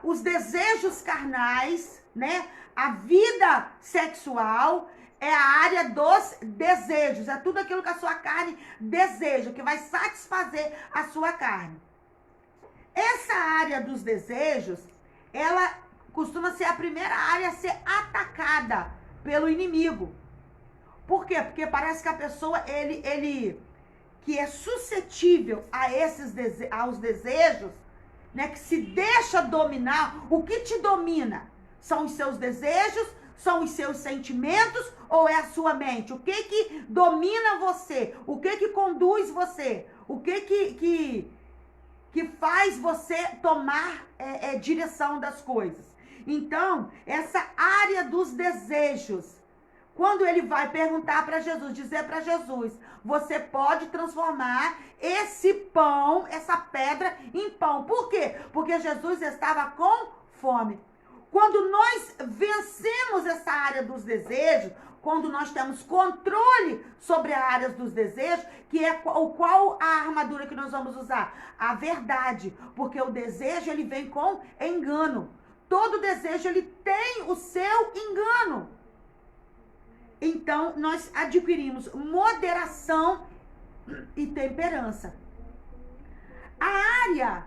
os desejos carnais, né? A vida sexual é a área dos desejos. É tudo aquilo que a sua carne deseja, que vai satisfazer a sua carne. Essa área dos desejos, ela costuma ser a primeira área a ser atacada pelo inimigo. Por quê? Porque parece que a pessoa, ele que é suscetível aos desejos, né, que se deixa dominar. O que te domina? São os seus desejos? São os seus sentimentos? Ou é a sua mente? O que domina você? O que conduz você? O que faz você tomar direção das coisas? Então, essa área dos desejos, quando ele vai perguntar para Jesus, dizer para Jesus, você pode transformar esse pão, essa pedra em pão. Por quê? Porque Jesus estava com fome. Quando nós vencemos essa área dos desejos, quando nós temos controle sobre a área dos desejos, que é qual a armadura que nós vamos usar? A verdade, porque o desejo, ele vem com engano. Todo desejo, ele tem o seu engano. Então, nós adquirimos moderação e temperança. A área,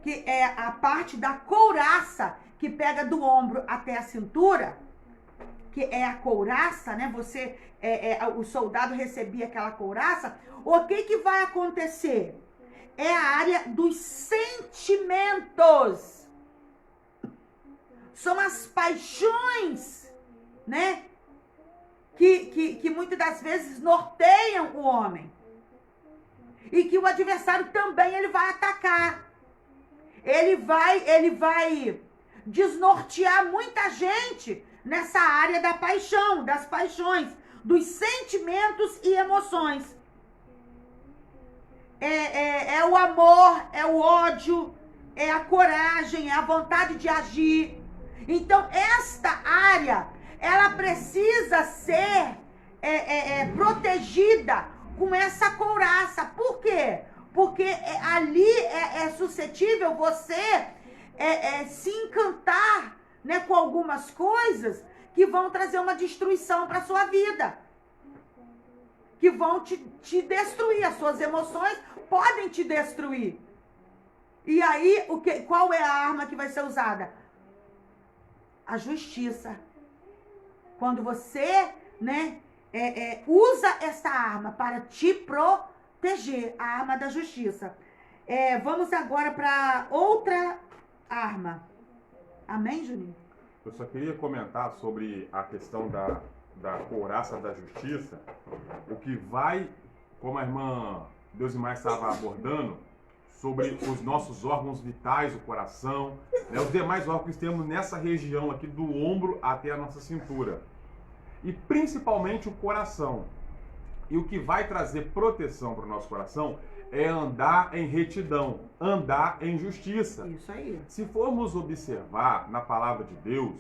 que é a parte da couraça, que pega do ombro até a cintura, que é a couraça, né? O soldado recebia aquela couraça. O que vai acontecer? É a área dos sentimentos. São as paixões, né? Que muitas das vezes norteiam o homem. E que o adversário também ele vai atacar. Ele vai desnortear muita gente nessa área da paixão, das paixões, dos sentimentos e emoções. É o amor, é o ódio, é a coragem, é a vontade de agir. Então, esta área, ela precisa ser protegida com essa couraça. Por quê? Porque ali é suscetível você se encantar né, com algumas coisas que vão trazer uma destruição para a sua vida. Que vão te destruir. As suas emoções podem te destruir. E aí, qual é a arma que vai ser usada? A justiça. Quando você, né, usa essa arma para te proteger, a arma da justiça. Vamos agora para outra arma. Amém, Juninho? Eu só queria comentar sobre a questão da couraça da justiça, o que vai, como a irmã Deusimar estava abordando, sobre os nossos órgãos vitais, o coração, né, os demais órgãos que temos nessa região aqui do ombro até a nossa cintura. E principalmente o coração. E o que vai trazer proteção para o nosso coração é andar em retidão, andar em justiça. Isso aí. Se formos observar na palavra de Deus,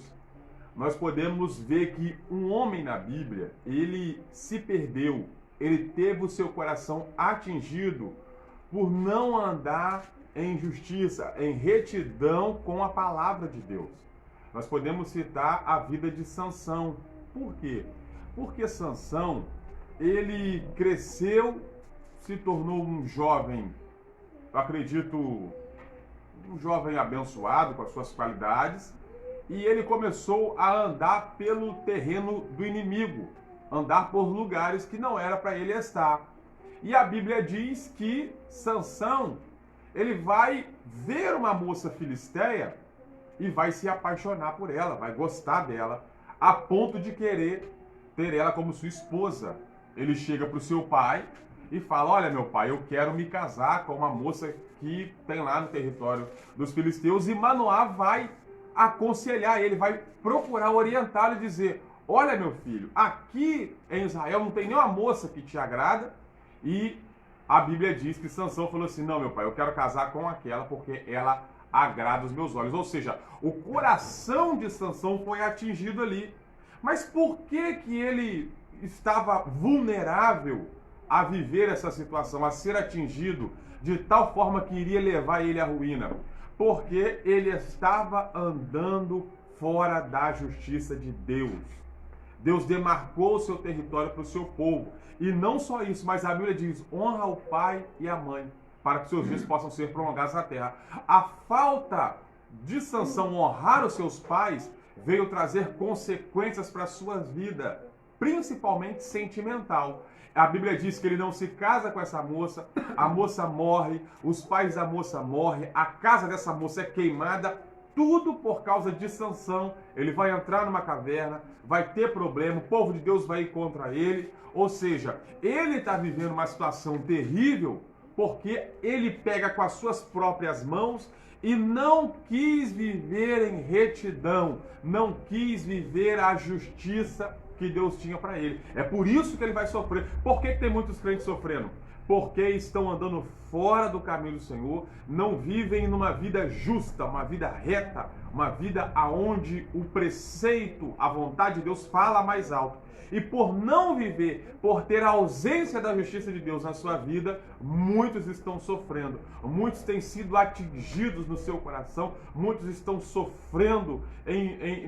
nós podemos ver que um homem na Bíblia, ele se perdeu, ele teve o seu coração atingido por não andar em justiça, em retidão com a palavra de Deus. Nós podemos citar a vida de Sansão. Por quê? Porque Sansão, ele cresceu, se tornou um jovem, eu acredito, um jovem abençoado com as suas qualidades, e ele começou a andar pelo terreno do inimigo, andar por lugares que não era para ele estar. E a Bíblia diz que Sansão, ele vai ver uma moça filisteia e vai se apaixonar por ela, vai gostar dela, a ponto de querer ter ela como sua esposa. Ele chega para o seu pai e fala: olha, meu pai, eu quero me casar com uma moça que tem lá no território dos filisteus. E Manoá vai aconselhar ele, vai procurar orientá-lo e dizer: olha, meu filho, aqui em Israel não tem nenhuma moça que te agrada. E a Bíblia diz que Sansão falou assim: não, meu pai, eu quero casar com aquela porque ela agrada os meus olhos. Ou seja, o coração de Sansão foi atingido ali. Mas por que ele estava vulnerável a viver essa situação, a ser atingido de tal forma que iria levar ele à ruína? Porque ele estava andando fora da justiça de Deus. Deus demarcou o seu território para o seu povo. E não só isso, mas a Bíblia diz: honra o pai e a mãe, para que seus dias possam ser prolongados na terra. A falta de Sansão honrar os seus pais veio trazer consequências para a sua vida, principalmente sentimental. A Bíblia diz que ele não se casa com essa moça, a moça morre, os pais da moça morrem, a casa dessa moça é queimada, tudo por causa de Sansão. Ele vai entrar numa caverna, vai ter problema, o povo de Deus vai ir contra ele. Ou seja, ele está vivendo uma situação terrível porque ele pega com as suas próprias mãos e não quis viver em retidão, não quis viver a justiça que Deus tinha para ele. É por isso que ele vai sofrer. Por que tem muitos crentes sofrendo? Porque estão andando fora do caminho do Senhor, não vivem numa vida justa, uma vida reta, uma vida aonde o preceito, a vontade de Deus fala mais alto. E por não viver, por ter a ausência da justiça de Deus na sua vida, muitos estão sofrendo. Muitos têm sido atingidos no seu coração, muitos estão sofrendo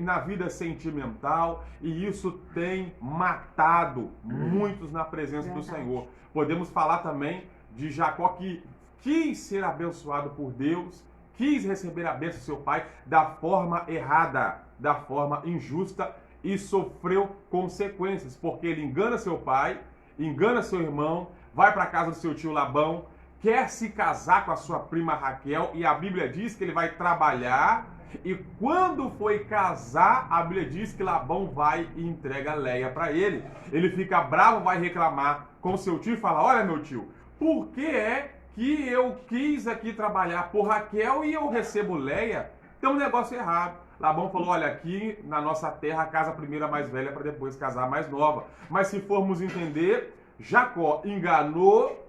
na vida sentimental, e isso tem matado muitos na presença do Senhor. Podemos falar também de Jacó, que quis ser abençoado por Deus, quis receber a bênção do seu pai da forma errada, da forma injusta, e sofreu consequências, porque ele engana seu pai, engana seu irmão, vai para a casa do seu tio Labão, quer se casar com a sua prima Raquel, e a Bíblia diz que ele vai trabalhar, e quando foi casar, a Bíblia diz que Labão vai e entrega Leia para ele. Ele fica bravo, vai reclamar com seu tio e fala: olha, meu tio, por que é que eu quis aqui trabalhar por Raquel e eu recebo Leia? Tem um negócio errado. Labão falou: olha, aqui na nossa terra casa primeiro a mais velha para depois casar a mais nova. Mas se formos entender, Jacó enganou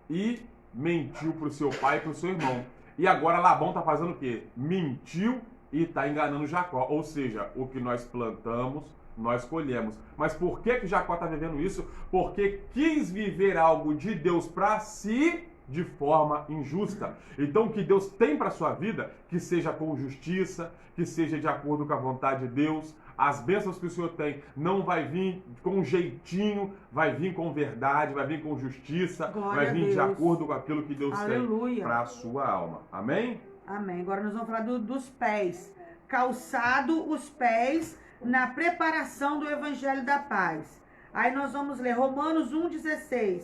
e mentiu para o seu pai e para o seu irmão. E agora Labão está fazendo o quê? Mentiu e está enganando Jacó. Ou seja, o que nós plantamos, nós colhemos. Mas por que Jacó está vivendo isso? Porque quis viver algo de Deus para si de forma injusta. Então, o que Deus tem para a sua vida, que seja com justiça, que seja de acordo com a vontade de Deus. As bênçãos que o Senhor tem não vai vir com jeitinho, vai vir com verdade, vai vir com justiça, Glória vai a vir de Deus. acordo com aquilo que Deus Aleluia. tem para a sua alma. Amém? Amém. Agora nós vamos falar dos pés. Calçado os pés na preparação do Evangelho da Paz. Aí nós vamos ler Romanos 1,16.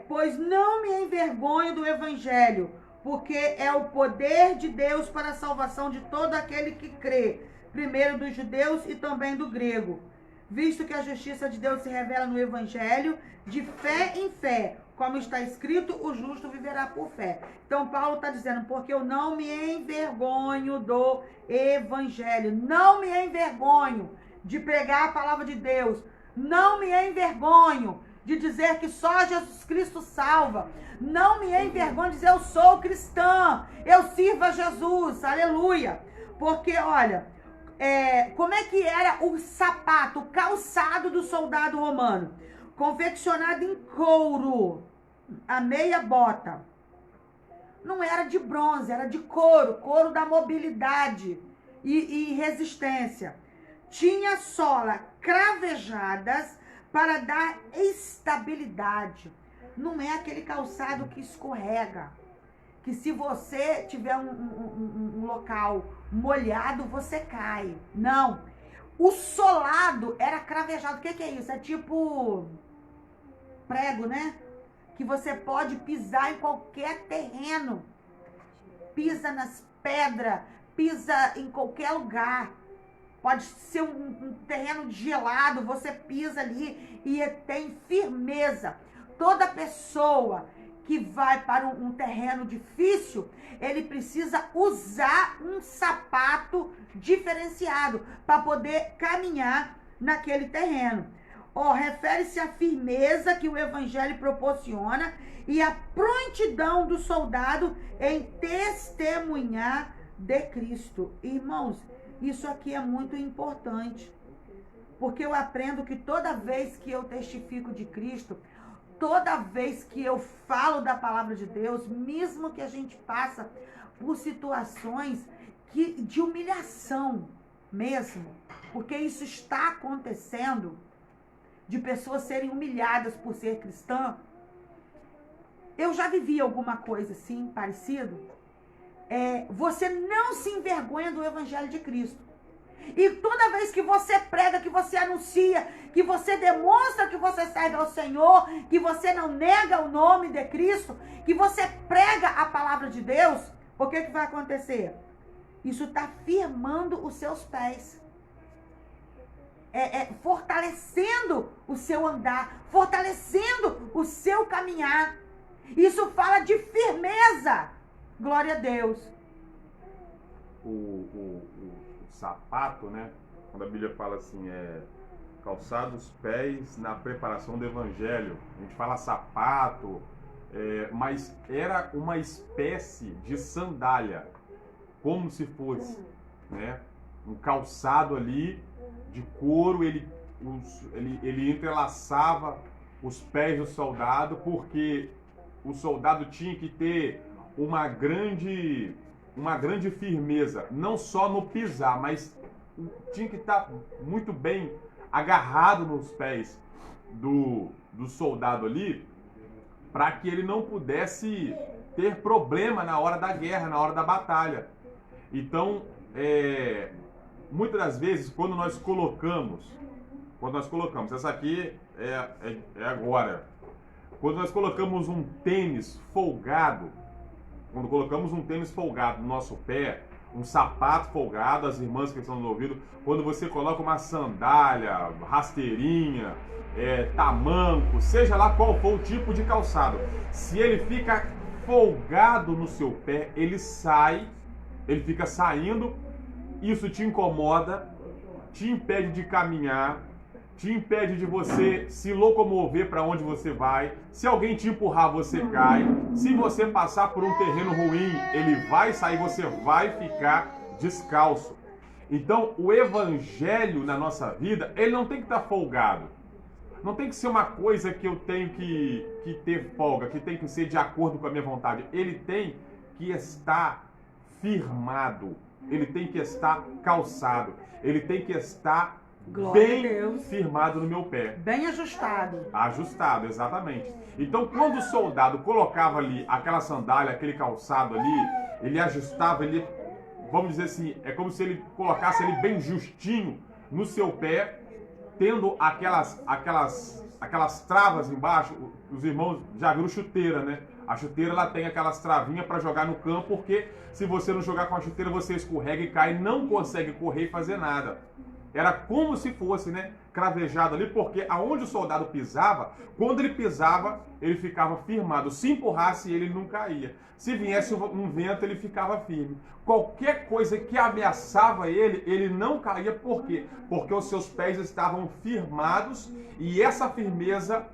Pois não me envergonho do Evangelho, porque é o poder de Deus para a salvação de todo aquele que crê, primeiro dos judeus e também do grego. Visto que a justiça de Deus se revela no Evangelho, de fé em fé, como está escrito, o justo viverá por fé. Então Paulo está dizendo, porque eu não me envergonho do Evangelho, não me envergonho de pregar a palavra de Deus, não me envergonho de dizer que só Jesus Cristo salva, não me envergonho de dizer eu sou cristã, eu sirvo a Jesus, aleluia. Porque, olha, como é que era o sapato, o calçado do soldado romano? Confeccionado em couro, a meia bota. Não era de bronze, era de couro, couro da mobilidade e resistência. Tinha sola cravejadas para dar estabilidade. Não é aquele calçado que escorrega, que se você tiver um local molhado, você cai. Não. O solado era cravejado. O que é isso? É tipo prego, né? Que você pode pisar em qualquer terreno. Pisa nas pedras, pisa em qualquer lugar. Pode ser um terreno gelado, você pisa ali e tem firmeza. Toda pessoa que vai para um terreno difícil, ele precisa usar um sapato diferenciado para poder caminhar naquele terreno. Refere-se à firmeza que o Evangelho proporciona e à prontidão do soldado em testemunhar de Cristo. Irmãos, isso aqui é muito importante, porque eu aprendo que toda vez que eu testifico de Cristo, toda vez que eu falo da palavra de Deus, mesmo que a gente passa por situações de humilhação mesmo, porque isso está acontecendo, de pessoas serem humilhadas por ser cristã. Eu já vivi alguma coisa assim, parecido. Você não se envergonha do Evangelho de Cristo. E toda vez que você prega, que você anuncia, que você demonstra que você serve ao Senhor, que você não nega o nome de Cristo, que você prega a palavra de Deus, o que vai acontecer? Isso está firmando os seus pés. Fortalecendo o seu andar, fortalecendo o seu caminhar. Isso fala de firmeza. Glória a Deus. O sapato, né? Quando a Bíblia fala assim, calçar os pés na preparação do Evangelho. A gente fala sapato, mas era uma espécie de sandália, como se fosse, né? Um calçado ali de couro, ele entrelaçava os pés do soldado, porque o soldado tinha que ter uma grande firmeza, não só no pisar, mas tinha que estar muito bem agarrado nos pés do soldado ali, para que ele não pudesse ter problema na hora da guerra, na hora da batalha. Então, muitas das vezes, quando nós colocamos, essa aqui é agora, quando nós colocamos um tênis folgado, no nosso pé, um sapato folgado, as irmãs que estão no ouvido, quando você coloca uma sandália, rasteirinha, tamanco, seja lá qual for o tipo de calçado, se ele fica folgado no seu pé, ele fica saindo, isso te incomoda, te impede de caminhar, te impede de você se locomover para onde você vai. Se alguém te empurrar, você cai. Se você passar por um terreno ruim, ele vai sair, você vai ficar descalço. Então, o Evangelho na nossa vida, ele não tem que estar folgado. Não tem que ser uma coisa que eu tenho que ter folga, que tem que ser de acordo com a minha vontade. Ele tem que estar firmado. Ele tem que estar calçado. Ele tem que estar Glória a bem Deus. firmado no meu pé. Bem ajustado. Ajustado, exatamente. Então, quando o soldado colocava ali aquela sandália, aquele calçado ali, ele ajustava, ele, vamos dizer assim, é como se ele colocasse ele bem justinho no seu pé, tendo aquelas travas embaixo. Os irmãos já viram chuteira, né? A chuteira, ela tem aquelas travinhas para jogar no campo, porque se você não jogar com a chuteira, você escorrega e cai, não consegue correr e fazer nada. Era como se fosse, né, cravejado ali, porque aonde o soldado pisava, quando ele pisava, ele ficava firmado. Se empurrasse, ele não caía. Se viesse um vento, ele ficava firme. Qualquer coisa que ameaçava ele, ele não caía. Por quê? Porque os seus pés estavam firmados e essa firmeza,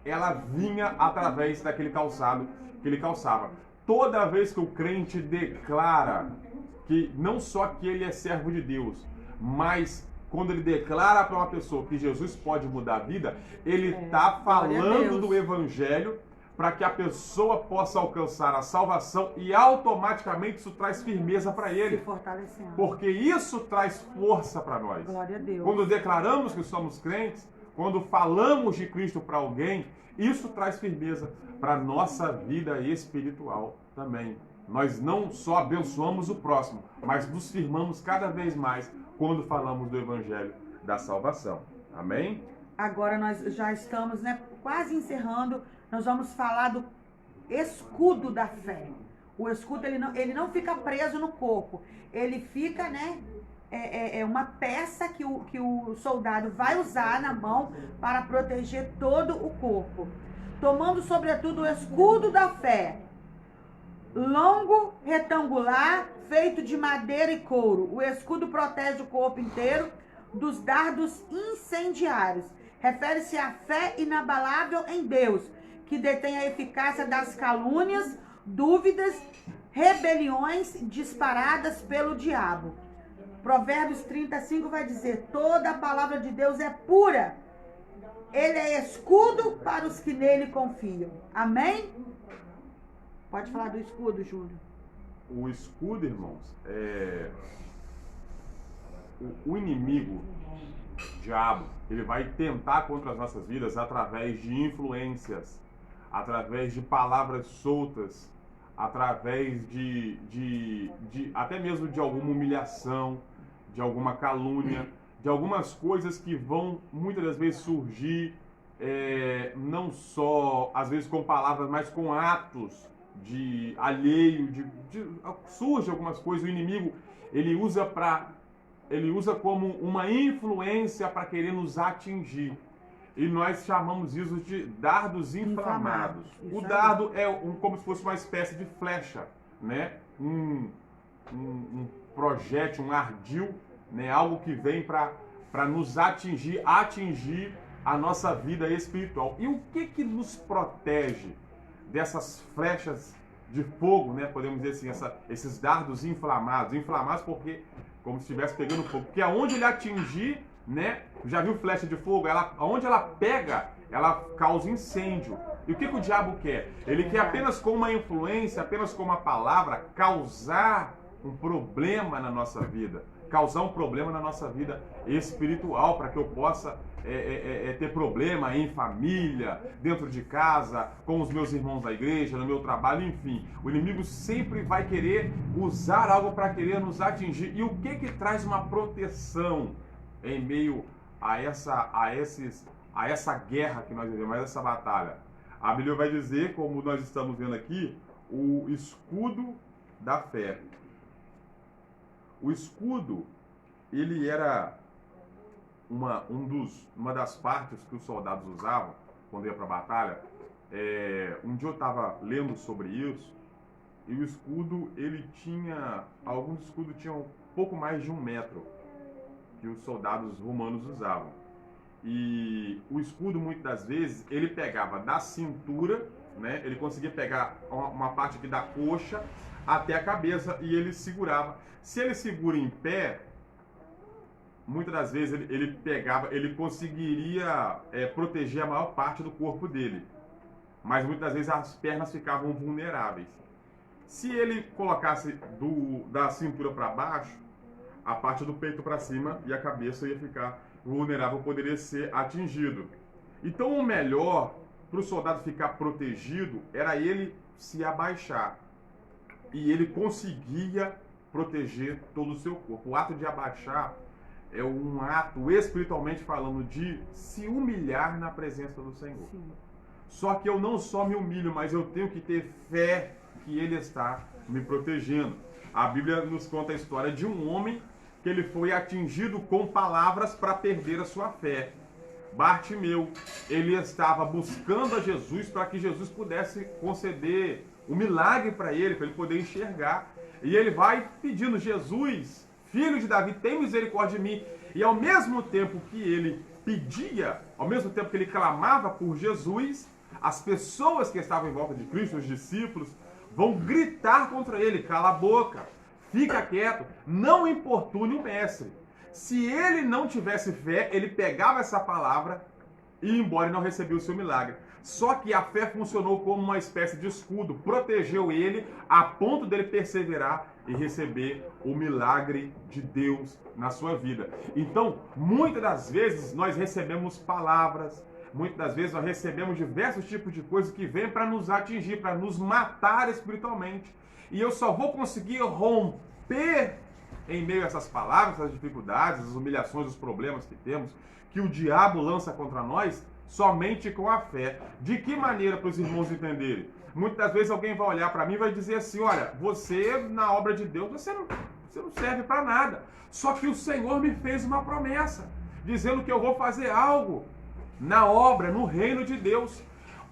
ela vinha através daquele calçado que ele calçava. Toda vez que o crente declara que não só que ele é servo de Deus, mas quando ele declara para uma pessoa que Jesus pode mudar a vida, ele está falando do Evangelho para que a pessoa possa alcançar a salvação e automaticamente isso traz firmeza para ele. Se fortalecendo. Porque isso traz força para nós. Glória a Deus. Quando declaramos que somos crentes, quando falamos de Cristo para alguém, isso traz firmeza para a nossa vida espiritual também. Nós não só abençoamos o próximo, mas nos firmamos cada vez mais quando falamos do Evangelho da salvação. Amém? Agora nós já estamos, né, quase encerrando. Nós vamos falar do escudo da fé. O escudo, ele não fica preso no corpo. Ele fica, né, é uma peça que o soldado vai usar na mão para proteger todo o corpo. Tomando, sobretudo, o escudo da fé. Longo, retangular, feito de madeira e couro. O escudo protege o corpo inteiro dos dardos incendiários. Refere-se à fé inabalável em Deus, que detém a eficácia das calúnias, dúvidas, rebeliões disparadas pelo diabo. Provérbios 35 vai dizer: toda a palavra de Deus é pura. Ele é escudo para os que nele confiam. Amém? Pode falar do escudo, Júlio. O escudo, irmãos, o inimigo, o diabo, ele vai tentar contra as nossas vidas através de influências, através de palavras soltas, através de até mesmo de alguma humilhação, de alguma calúnia, de algumas coisas que vão muitas das vezes surgir, não só às vezes com palavras, mas com atos de alheio, surge algumas coisas. O inimigo, ele usa como uma influência para querer nos atingir. E nós chamamos isso de dardos inflamados. O dardo é como se fosse uma espécie de flecha, né? Um projétil, um ardil, né? Algo que vem para nos atingir a nossa vida espiritual. E o que nos protege dessas flechas de fogo, né? Podemos dizer assim, esses dardos inflamados. Inflamados porque, como se estivesse pegando fogo. Porque aonde ele atingir, né? Já viu flecha de fogo? Aonde ela pega, ela causa incêndio. E o que o diabo quer? Ele quer apenas com uma influência, apenas com uma palavra, causar um problema na nossa vida. Causar um problema na nossa vida espiritual, para que eu possa ter problema em família, dentro de casa, com os meus irmãos da igreja, no meu trabalho, enfim. O inimigo sempre vai querer usar algo para querer nos atingir. E o que traz uma proteção em meio a essa guerra que nós vivemos, a essa batalha? A Bíblia vai dizer, como nós estamos vendo aqui, o escudo da fé. O escudo, ele era uma das partes que os soldados usavam quando ia para a batalha. Um dia eu estava lendo sobre isso, e o escudo, alguns escudos tinham pouco mais de 1 metro, que os soldados romanos usavam. E o escudo, muitas das vezes, ele pegava da cintura, né? Ele conseguia pegar uma parte aqui da coxa até a cabeça e ele segurava. Se ele segura em pé, muitas das vezes ele conseguiria proteger a maior parte do corpo dele. Mas muitas das vezes as pernas ficavam vulneráveis. Se ele colocasse da cintura para baixo, a parte do peito para cima e a cabeça ia ficar vulnerável, poderia ser atingido. Então o melhor para o soldado ficar protegido era ele se abaixar. E ele conseguia proteger todo o seu corpo. O ato de abaixar é um ato, espiritualmente falando, de se humilhar na presença do Senhor. Sim. Só que eu não só me humilho, mas eu tenho que ter fé que Ele está me protegendo. A Bíblia nos conta a história de um homem que ele foi atingido com palavras para perder a sua fé. Bartimeu, ele estava buscando a Jesus para que Jesus pudesse conceder um milagre para ele poder enxergar. E ele vai pedindo: Jesus, filho de Davi, tem misericórdia de mim. E ao mesmo tempo que ele pedia, ao mesmo tempo que ele clamava por Jesus, as pessoas que estavam em volta de Cristo, os discípulos, vão gritar contra ele: cala a boca, fica quieto, não importune o mestre. Se ele não tivesse fé, ele pegava essa palavra e ia embora e não recebia o seu milagre. Só que a fé funcionou como uma espécie de escudo, protegeu ele a ponto dele perseverar e receber o milagre de Deus na sua vida. Então, muitas das vezes nós recebemos palavras, muitas das vezes nós recebemos diversos tipos de coisas que vêm para nos atingir, para nos matar espiritualmente. E eu só vou conseguir romper em meio a essas palavras, essas dificuldades, as humilhações, os problemas que temos, que o diabo lança contra nós, somente com a fé. De que maneira, para os irmãos entenderem? Muitas das vezes alguém vai olhar para mim e vai dizer assim: olha, você na obra de Deus, você não serve para nada. Só que o Senhor me fez uma promessa, dizendo que eu vou fazer algo na obra, no reino de Deus.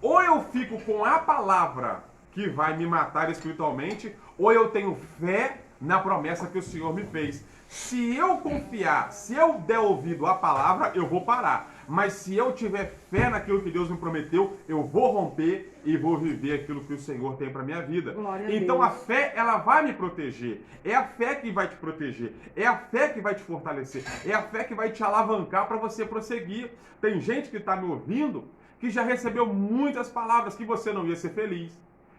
Ou eu fico com a palavra que vai me matar espiritualmente, ou eu tenho fé na promessa que o Senhor me fez. Se eu confiar, se eu der ouvido à palavra, eu vou parar. Mas se eu tiver fé naquilo que Deus me prometeu, eu vou romper e vou viver aquilo que o Senhor tem para minha vida. Então a fé, ela vai me proteger. É a fé que vai te proteger. É a fé que vai te fortalecer. É a fé que vai te alavancar para você prosseguir. Tem gente que está me ouvindo que já recebeu muitas palavras que você não ia ser feliz,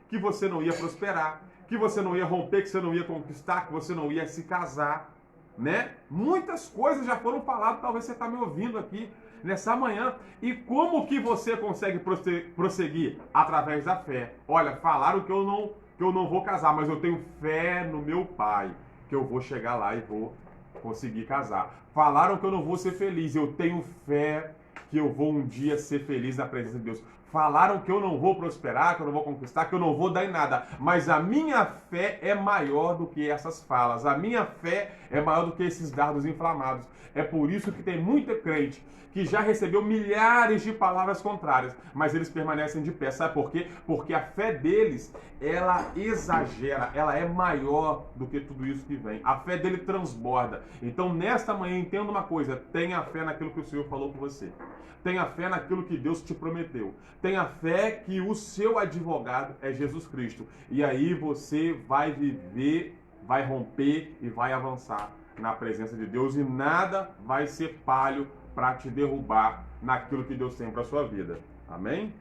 que você não ia prosperar, que você não ia romper, que você não ia conquistar, que você não ia se casar, né? Muitas coisas já foram faladas, talvez você está me ouvindo aqui nessa manhã. E como que você consegue prosseguir? Através da fé. Olha, falaram que eu não vou casar, mas eu tenho fé no meu pai, que eu vou chegar lá e vou conseguir casar. Falaram que eu não vou ser feliz, eu tenho fé que eu vou um dia ser feliz na presença de Deus. Falaram que eu não vou prosperar, que eu não vou conquistar, que eu não vou dar em nada. Mas a minha fé é maior do que essas falas. A minha fé é maior do que esses dardos inflamados. É por isso que tem muita crente que já recebeu milhares de palavras contrárias, mas eles permanecem de pé. Sabe por quê? Porque a fé deles, ela exagera, ela é maior do que tudo isso que vem. A fé dele transborda. Então, nesta manhã, entenda uma coisa: tenha fé naquilo que o Senhor falou com você. Tenha fé naquilo que Deus te prometeu. Tenha fé que o seu advogado é Jesus Cristo. E aí você vai viver, vai romper e vai avançar na presença de Deus. E nada vai ser palho para te derrubar naquilo que Deus tem para a sua vida. Amém?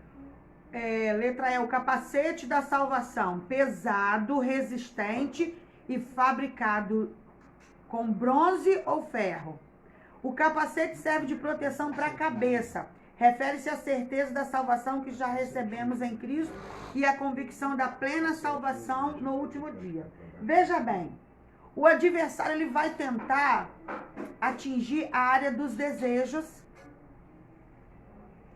Letra E, o capacete da salvação. Pesado, resistente e fabricado com bronze ou ferro. O capacete serve de proteção para a cabeça. Refere-se à certeza da salvação que já recebemos em Cristo e à convicção da plena salvação no último dia. Veja bem, o adversário ele vai tentar atingir a área dos desejos.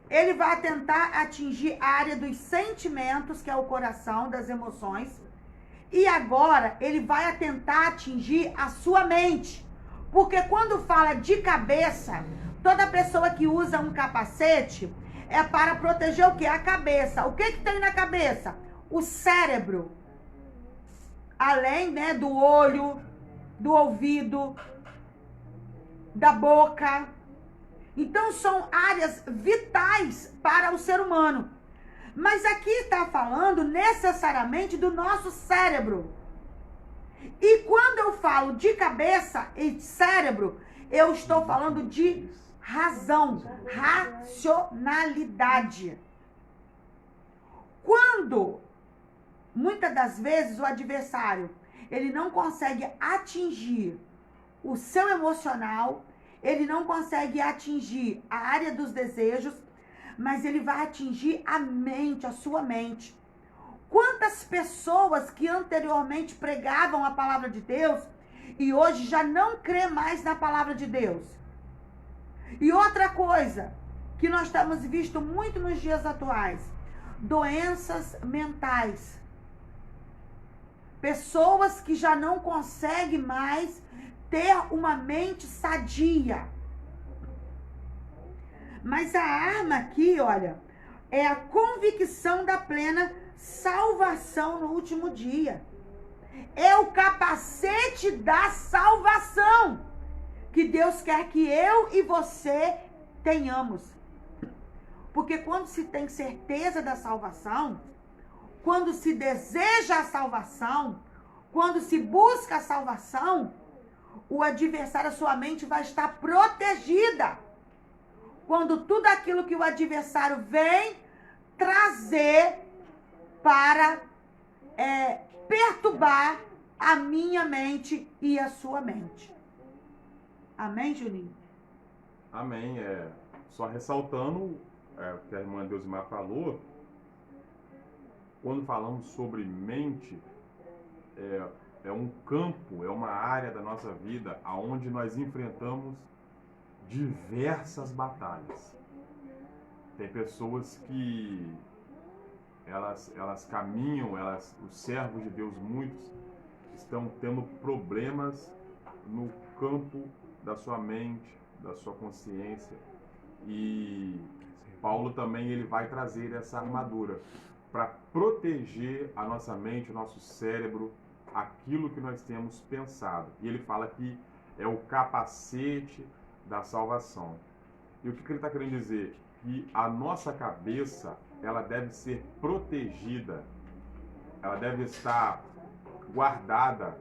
Ele vai tentar atingir a área dos sentimentos, que é o coração, das emoções. E agora ele vai tentar atingir a sua mente. Porque quando fala de cabeça, toda pessoa que usa um capacete é para proteger o quê? A cabeça. O que tem na cabeça? O cérebro. Além, né, do olho, do ouvido, da boca. Então são áreas vitais para o ser humano. Mas aqui está falando necessariamente do nosso cérebro. E quando eu falo de cabeça e cérebro, Eu estou falando de razão, racionalidade. Quando, muitas das vezes, o adversário, ele não consegue atingir o seu emocional, ele não consegue atingir a área dos desejos, mas ele vai atingir a mente, a sua mente. Quantas pessoas que anteriormente pregavam a palavra de Deus e hoje já não crê mais na palavra de Deus? E outra coisa que nós temos visto muito nos dias atuais, doenças mentais. Pessoas que já não conseguem mais ter uma mente sadia. Mas a arma aqui, olha, é a convicção da plena salvação no último dia. É o capacete da salvação que Deus quer que eu e você tenhamos. Porque quando se tem certeza da salvação, quando se deseja a salvação, quando se busca a salvação, o adversário, a sua mente vai estar protegida. Quando tudo aquilo que o adversário vem trazer para perturbar a minha mente e a sua mente. Amém, Juninho? Amém. Só ressaltando o que a irmã Deusimar falou, quando falamos sobre mente, é um campo, é uma área da nossa vida onde nós enfrentamos diversas batalhas. Tem pessoas que elas caminham, os servos de Deus, muitos, estão tendo problemas no campo da sua mente, da sua consciência. E Paulo também ele vai trazer essa armadura para proteger a nossa mente, o nosso cérebro, aquilo que nós temos pensado. E ele fala que é o capacete da salvação. E o que ele está querendo dizer? Que a nossa cabeça, ela deve ser protegida, ela deve estar guardada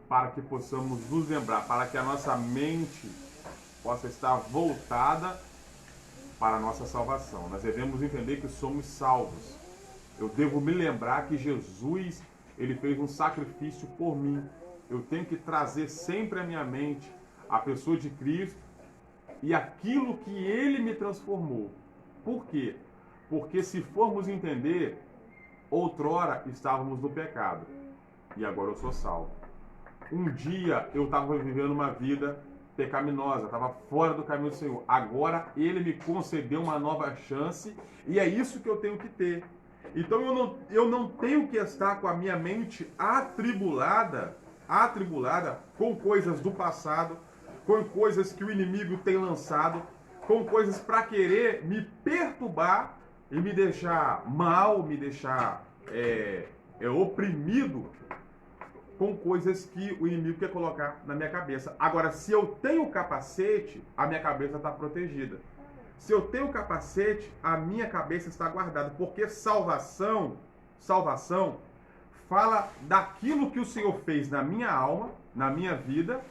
para que possamos nos lembrar, para que a nossa mente possa estar voltada para a nossa salvação. Nós devemos entender que somos salvos. Eu devo me lembrar que Jesus, ele fez um sacrifício por mim. Eu tenho que trazer sempre à minha mente a pessoa de Cristo e aquilo que ele me transformou. Por quê? Porque se formos entender, outrora estávamos no pecado e agora eu sou salvo. Um dia eu estava vivendo uma vida pecaminosa, estava fora do caminho do Senhor. Agora ele me concedeu uma nova chance e é isso que eu tenho que ter. Então eu não tenho que estar com a minha mente atribulada com coisas do passado, com coisas que o inimigo tem lançado, com coisas para querer me perturbar e me deixar mal, me deixar oprimido com coisas que o inimigo quer colocar na minha cabeça. Agora, se eu tenho o capacete, a minha cabeça está protegida. Se eu tenho o capacete, a minha cabeça está guardada, porque salvação fala daquilo que o Senhor fez na minha alma, na minha vida.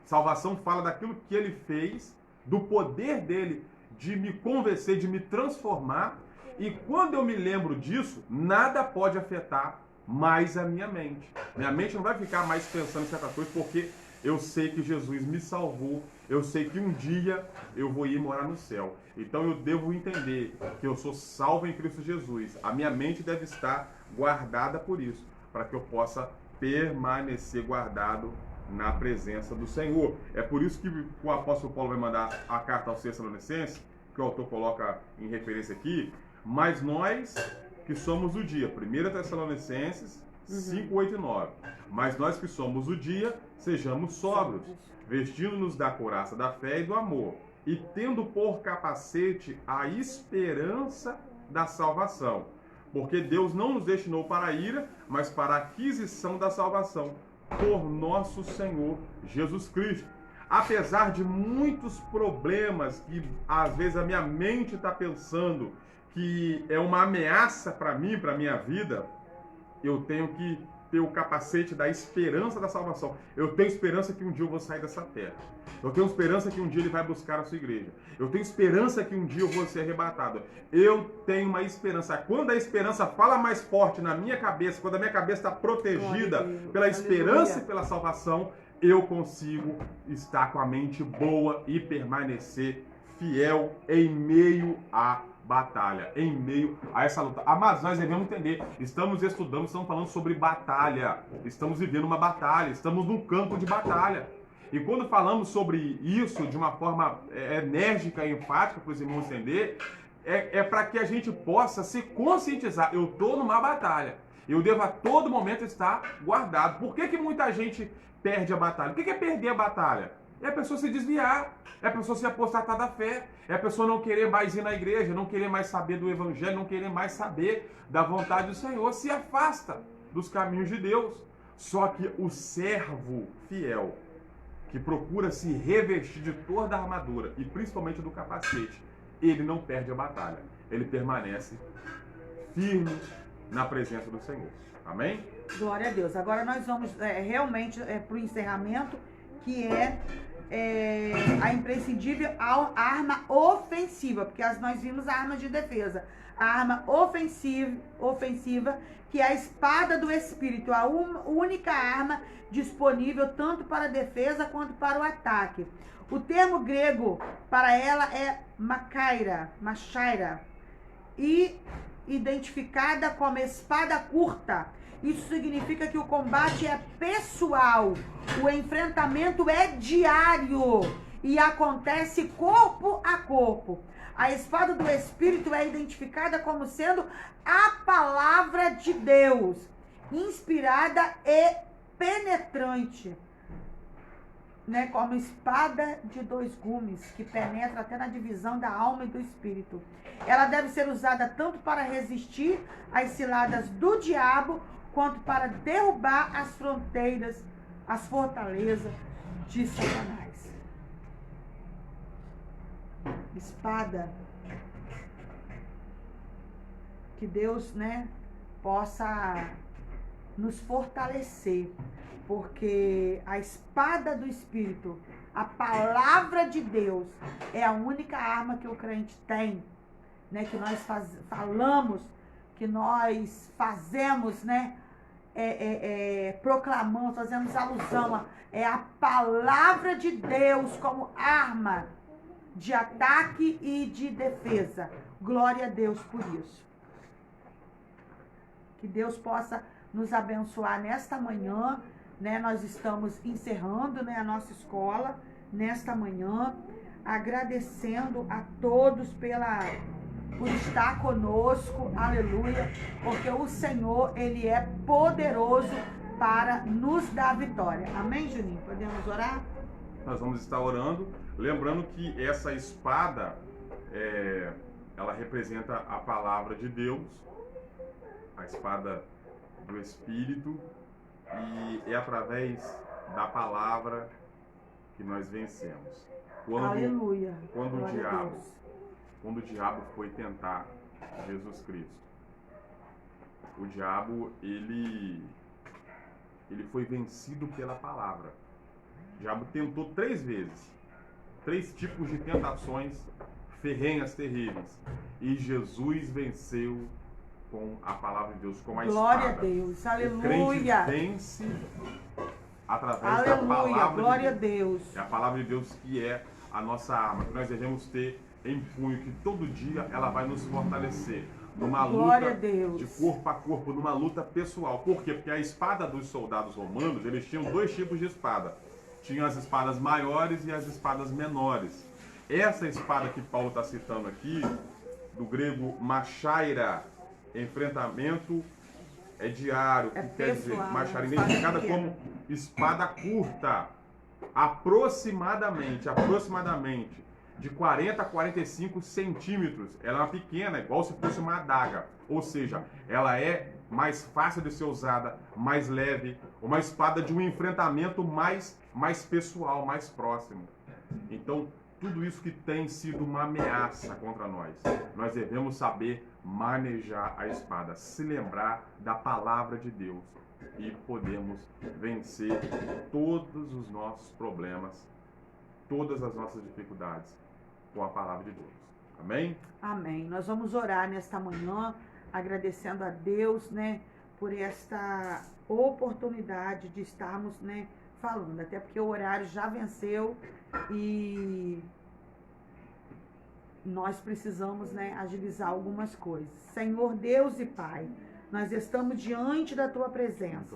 Salvação fala daquilo que ele fez, do poder dele de me convencer, de me transformar. E quando eu me lembro disso, nada pode afetar mais a minha mente. Minha mente não vai ficar mais pensando em certas coisas, porque eu sei que Jesus me salvou, eu sei que um dia eu vou ir morar no céu. Então eu devo entender que eu sou salvo em Cristo Jesus. A minha mente deve estar guardada por isso, para que eu possa permanecer guardado na presença do Senhor. É por isso que o apóstolo Paulo vai mandar a carta aos Tessalonicenses, que o autor coloca em referência aqui, mas nós que somos do dia, 1 Tessalonicenses 5, 8 e 9. Mas nós que somos do dia, sejamos sóbrios, vestindo-nos da couraça da fé e do amor, e tendo por capacete a esperança da salvação. Porque Deus não nos destinou para a ira, mas para a aquisição da salvação, por nosso Senhor Jesus Cristo. Apesar de muitos problemas que às vezes a minha mente está pensando que é uma ameaça para mim, para a minha vida, eu tenho que ter o capacete da esperança da salvação. Eu tenho esperança que um dia eu vou sair dessa terra. Eu tenho esperança que um dia ele vai buscar a sua igreja. Eu tenho esperança que um dia eu vou ser arrebatado. Eu tenho uma esperança. Quando a esperança fala mais forte na minha cabeça, quando a minha cabeça está protegida pela esperança e pela salvação, eu consigo estar com a mente boa e permanecer fiel em meio à batalha, em meio a essa luta. Mas nós devemos entender, estamos estudando, estamos falando sobre batalha, estamos vivendo uma batalha, estamos num campo de batalha. E quando falamos sobre isso de uma forma enérgica e enfática, para os irmãos entender, é para que a gente possa se conscientizar. Eu estou numa batalha, eu devo a todo momento estar guardado. Por que muita gente perde a batalha? O que é perder a batalha? É a pessoa se desviar, é a pessoa se apostatar da fé, é a pessoa não querer mais ir na igreja, não querer mais saber do evangelho, não querer mais saber da vontade do Senhor, se afasta dos caminhos de Deus. Só que o servo fiel, que procura se revestir de toda a armadura e principalmente do capacete, ele não perde a batalha, ele permanece firme na presença do Senhor. Amém? Glória a Deus. Agora nós vamos realmente para o encerramento, que é a imprescindível arma ofensiva, porque nós vimos a arma de defesa. A arma ofensiva, que é a espada do Espírito, a única arma disponível tanto para a defesa quanto para o ataque. O termo grego para ela é machaira, e identificada como espada curta. Isso significa que o combate é pessoal, o enfrentamento é diário e acontece corpo a corpo. A espada do Espírito é identificada como sendo a palavra de Deus, inspirada e penetrante, né? Como espada de dois gumes, que penetra até na divisão da alma e do espírito. Ela deve ser usada tanto para resistir às ciladas do diabo, quanto para derrubar as fronteiras, as fortalezas de Satanás. Espada. Que Deus, né, possa nos fortalecer, porque a espada do Espírito, a palavra de Deus, é a única arma que o crente tem, né, que nós falamos, que nós fazemos, né, proclamamos, fazemos alusão, é a palavra de Deus como arma de ataque e de defesa. Glória a Deus por isso. Que Deus possa nos abençoar nesta manhã, né? Nós estamos encerrando, né, a nossa escola nesta manhã, agradecendo a todos por estar conosco, aleluia, porque o Senhor, Ele é poderoso para nos dar vitória. Amém, Juninho? Podemos orar? Nós vamos estar orando, lembrando que essa espada, ela representa a palavra de Deus, a espada do Espírito, e é através da palavra que nós vencemos. Aleluia. Quando o diabo foi tentar Jesus Cristo, o diabo, ele foi vencido pela palavra. O diabo tentou 3 vezes, 3 tipos de tentações ferrenhas, terríveis, e Jesus venceu com a palavra de Deus, com a glória espada. A Deus, aleluia. O crente vence através da palavra glória de Deus. A Deus. É a palavra de Deus que é a nossa arma, que nós devemos ter em punho, que todo dia ela vai nos fortalecer numa luta de corpo a corpo, numa luta pessoal. Por quê? Porque a espada dos soldados romanos, eles tinham 2 tipos de espada. Tinham as espadas maiores e as espadas menores. Essa espada que Paulo está citando aqui, do grego machaira, enfrentamento diário, que quer dizer, machaira, identificada como espada curta, aproximadamente de 40 a 45 centímetros. Ela é uma pequena, igual se fosse uma adaga. Ou seja, ela é mais fácil de ser usada, mais leve, uma espada de um enfrentamento mais pessoal, mais próximo. Então, tudo isso que tem sido uma ameaça contra nós devemos saber manejar a espada, se lembrar da palavra de Deus. e podemos vencer todos os nossos problemas, todas as nossas dificuldades com a palavra de Deus. Amém? Amém. Nós vamos orar nesta manhã, agradecendo a Deus, né, por esta oportunidade de estarmos, né, falando, até porque o horário já venceu e nós precisamos, né, agilizar algumas coisas. Senhor Deus e Pai, nós estamos diante da Tua presença,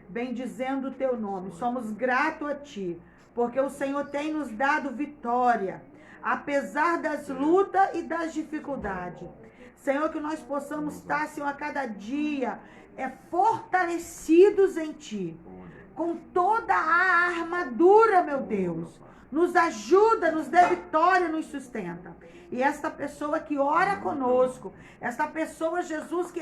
bendizendo o Teu nome, somos gratos a Ti, porque o Senhor tem nos dado vitória, apesar das lutas e das dificuldades. Senhor, que nós possamos estar, Senhor, a cada dia fortalecidos em Ti, com toda a armadura, meu Deus. Nos ajuda, nos dê vitória, nos sustenta. E esta pessoa que ora conosco, esta pessoa, Jesus, que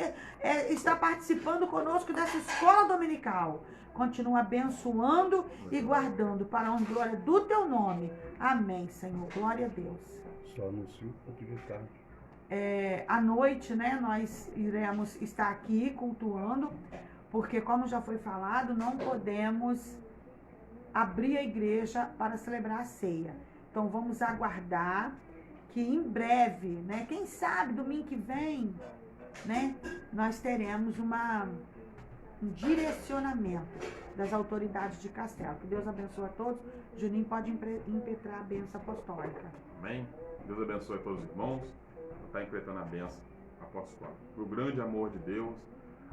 está participando conosco dessa escola dominical, continua abençoando e guardando para a honra e glória do Teu nome. Amém, Senhor. Glória a Deus. Só anuncio atividade. À noite, né, nós iremos estar aqui cultuando, porque, como já foi falado, não podemos abrir a igreja para celebrar a ceia. Então, vamos aguardar que em breve, né, quem sabe domingo que vem, né, nós teremos um direcionamento das autoridades de Castelo. Que Deus abençoe a todos. Juninho pode impetrar a bênção apostólica. Amém? Deus abençoe a todos os irmãos. Está impretando a bênção apostólica. O grande amor de Deus,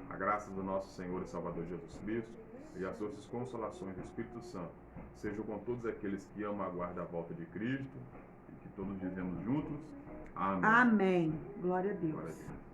a graça do nosso Senhor e Salvador Jesus Cristo e as doces consolações do Espírito Santo sejam com todos aqueles que amam a guarda a volta de Cristo e que todos dizemos juntos. Amém. Amém. Glória a Deus. Glória a Deus.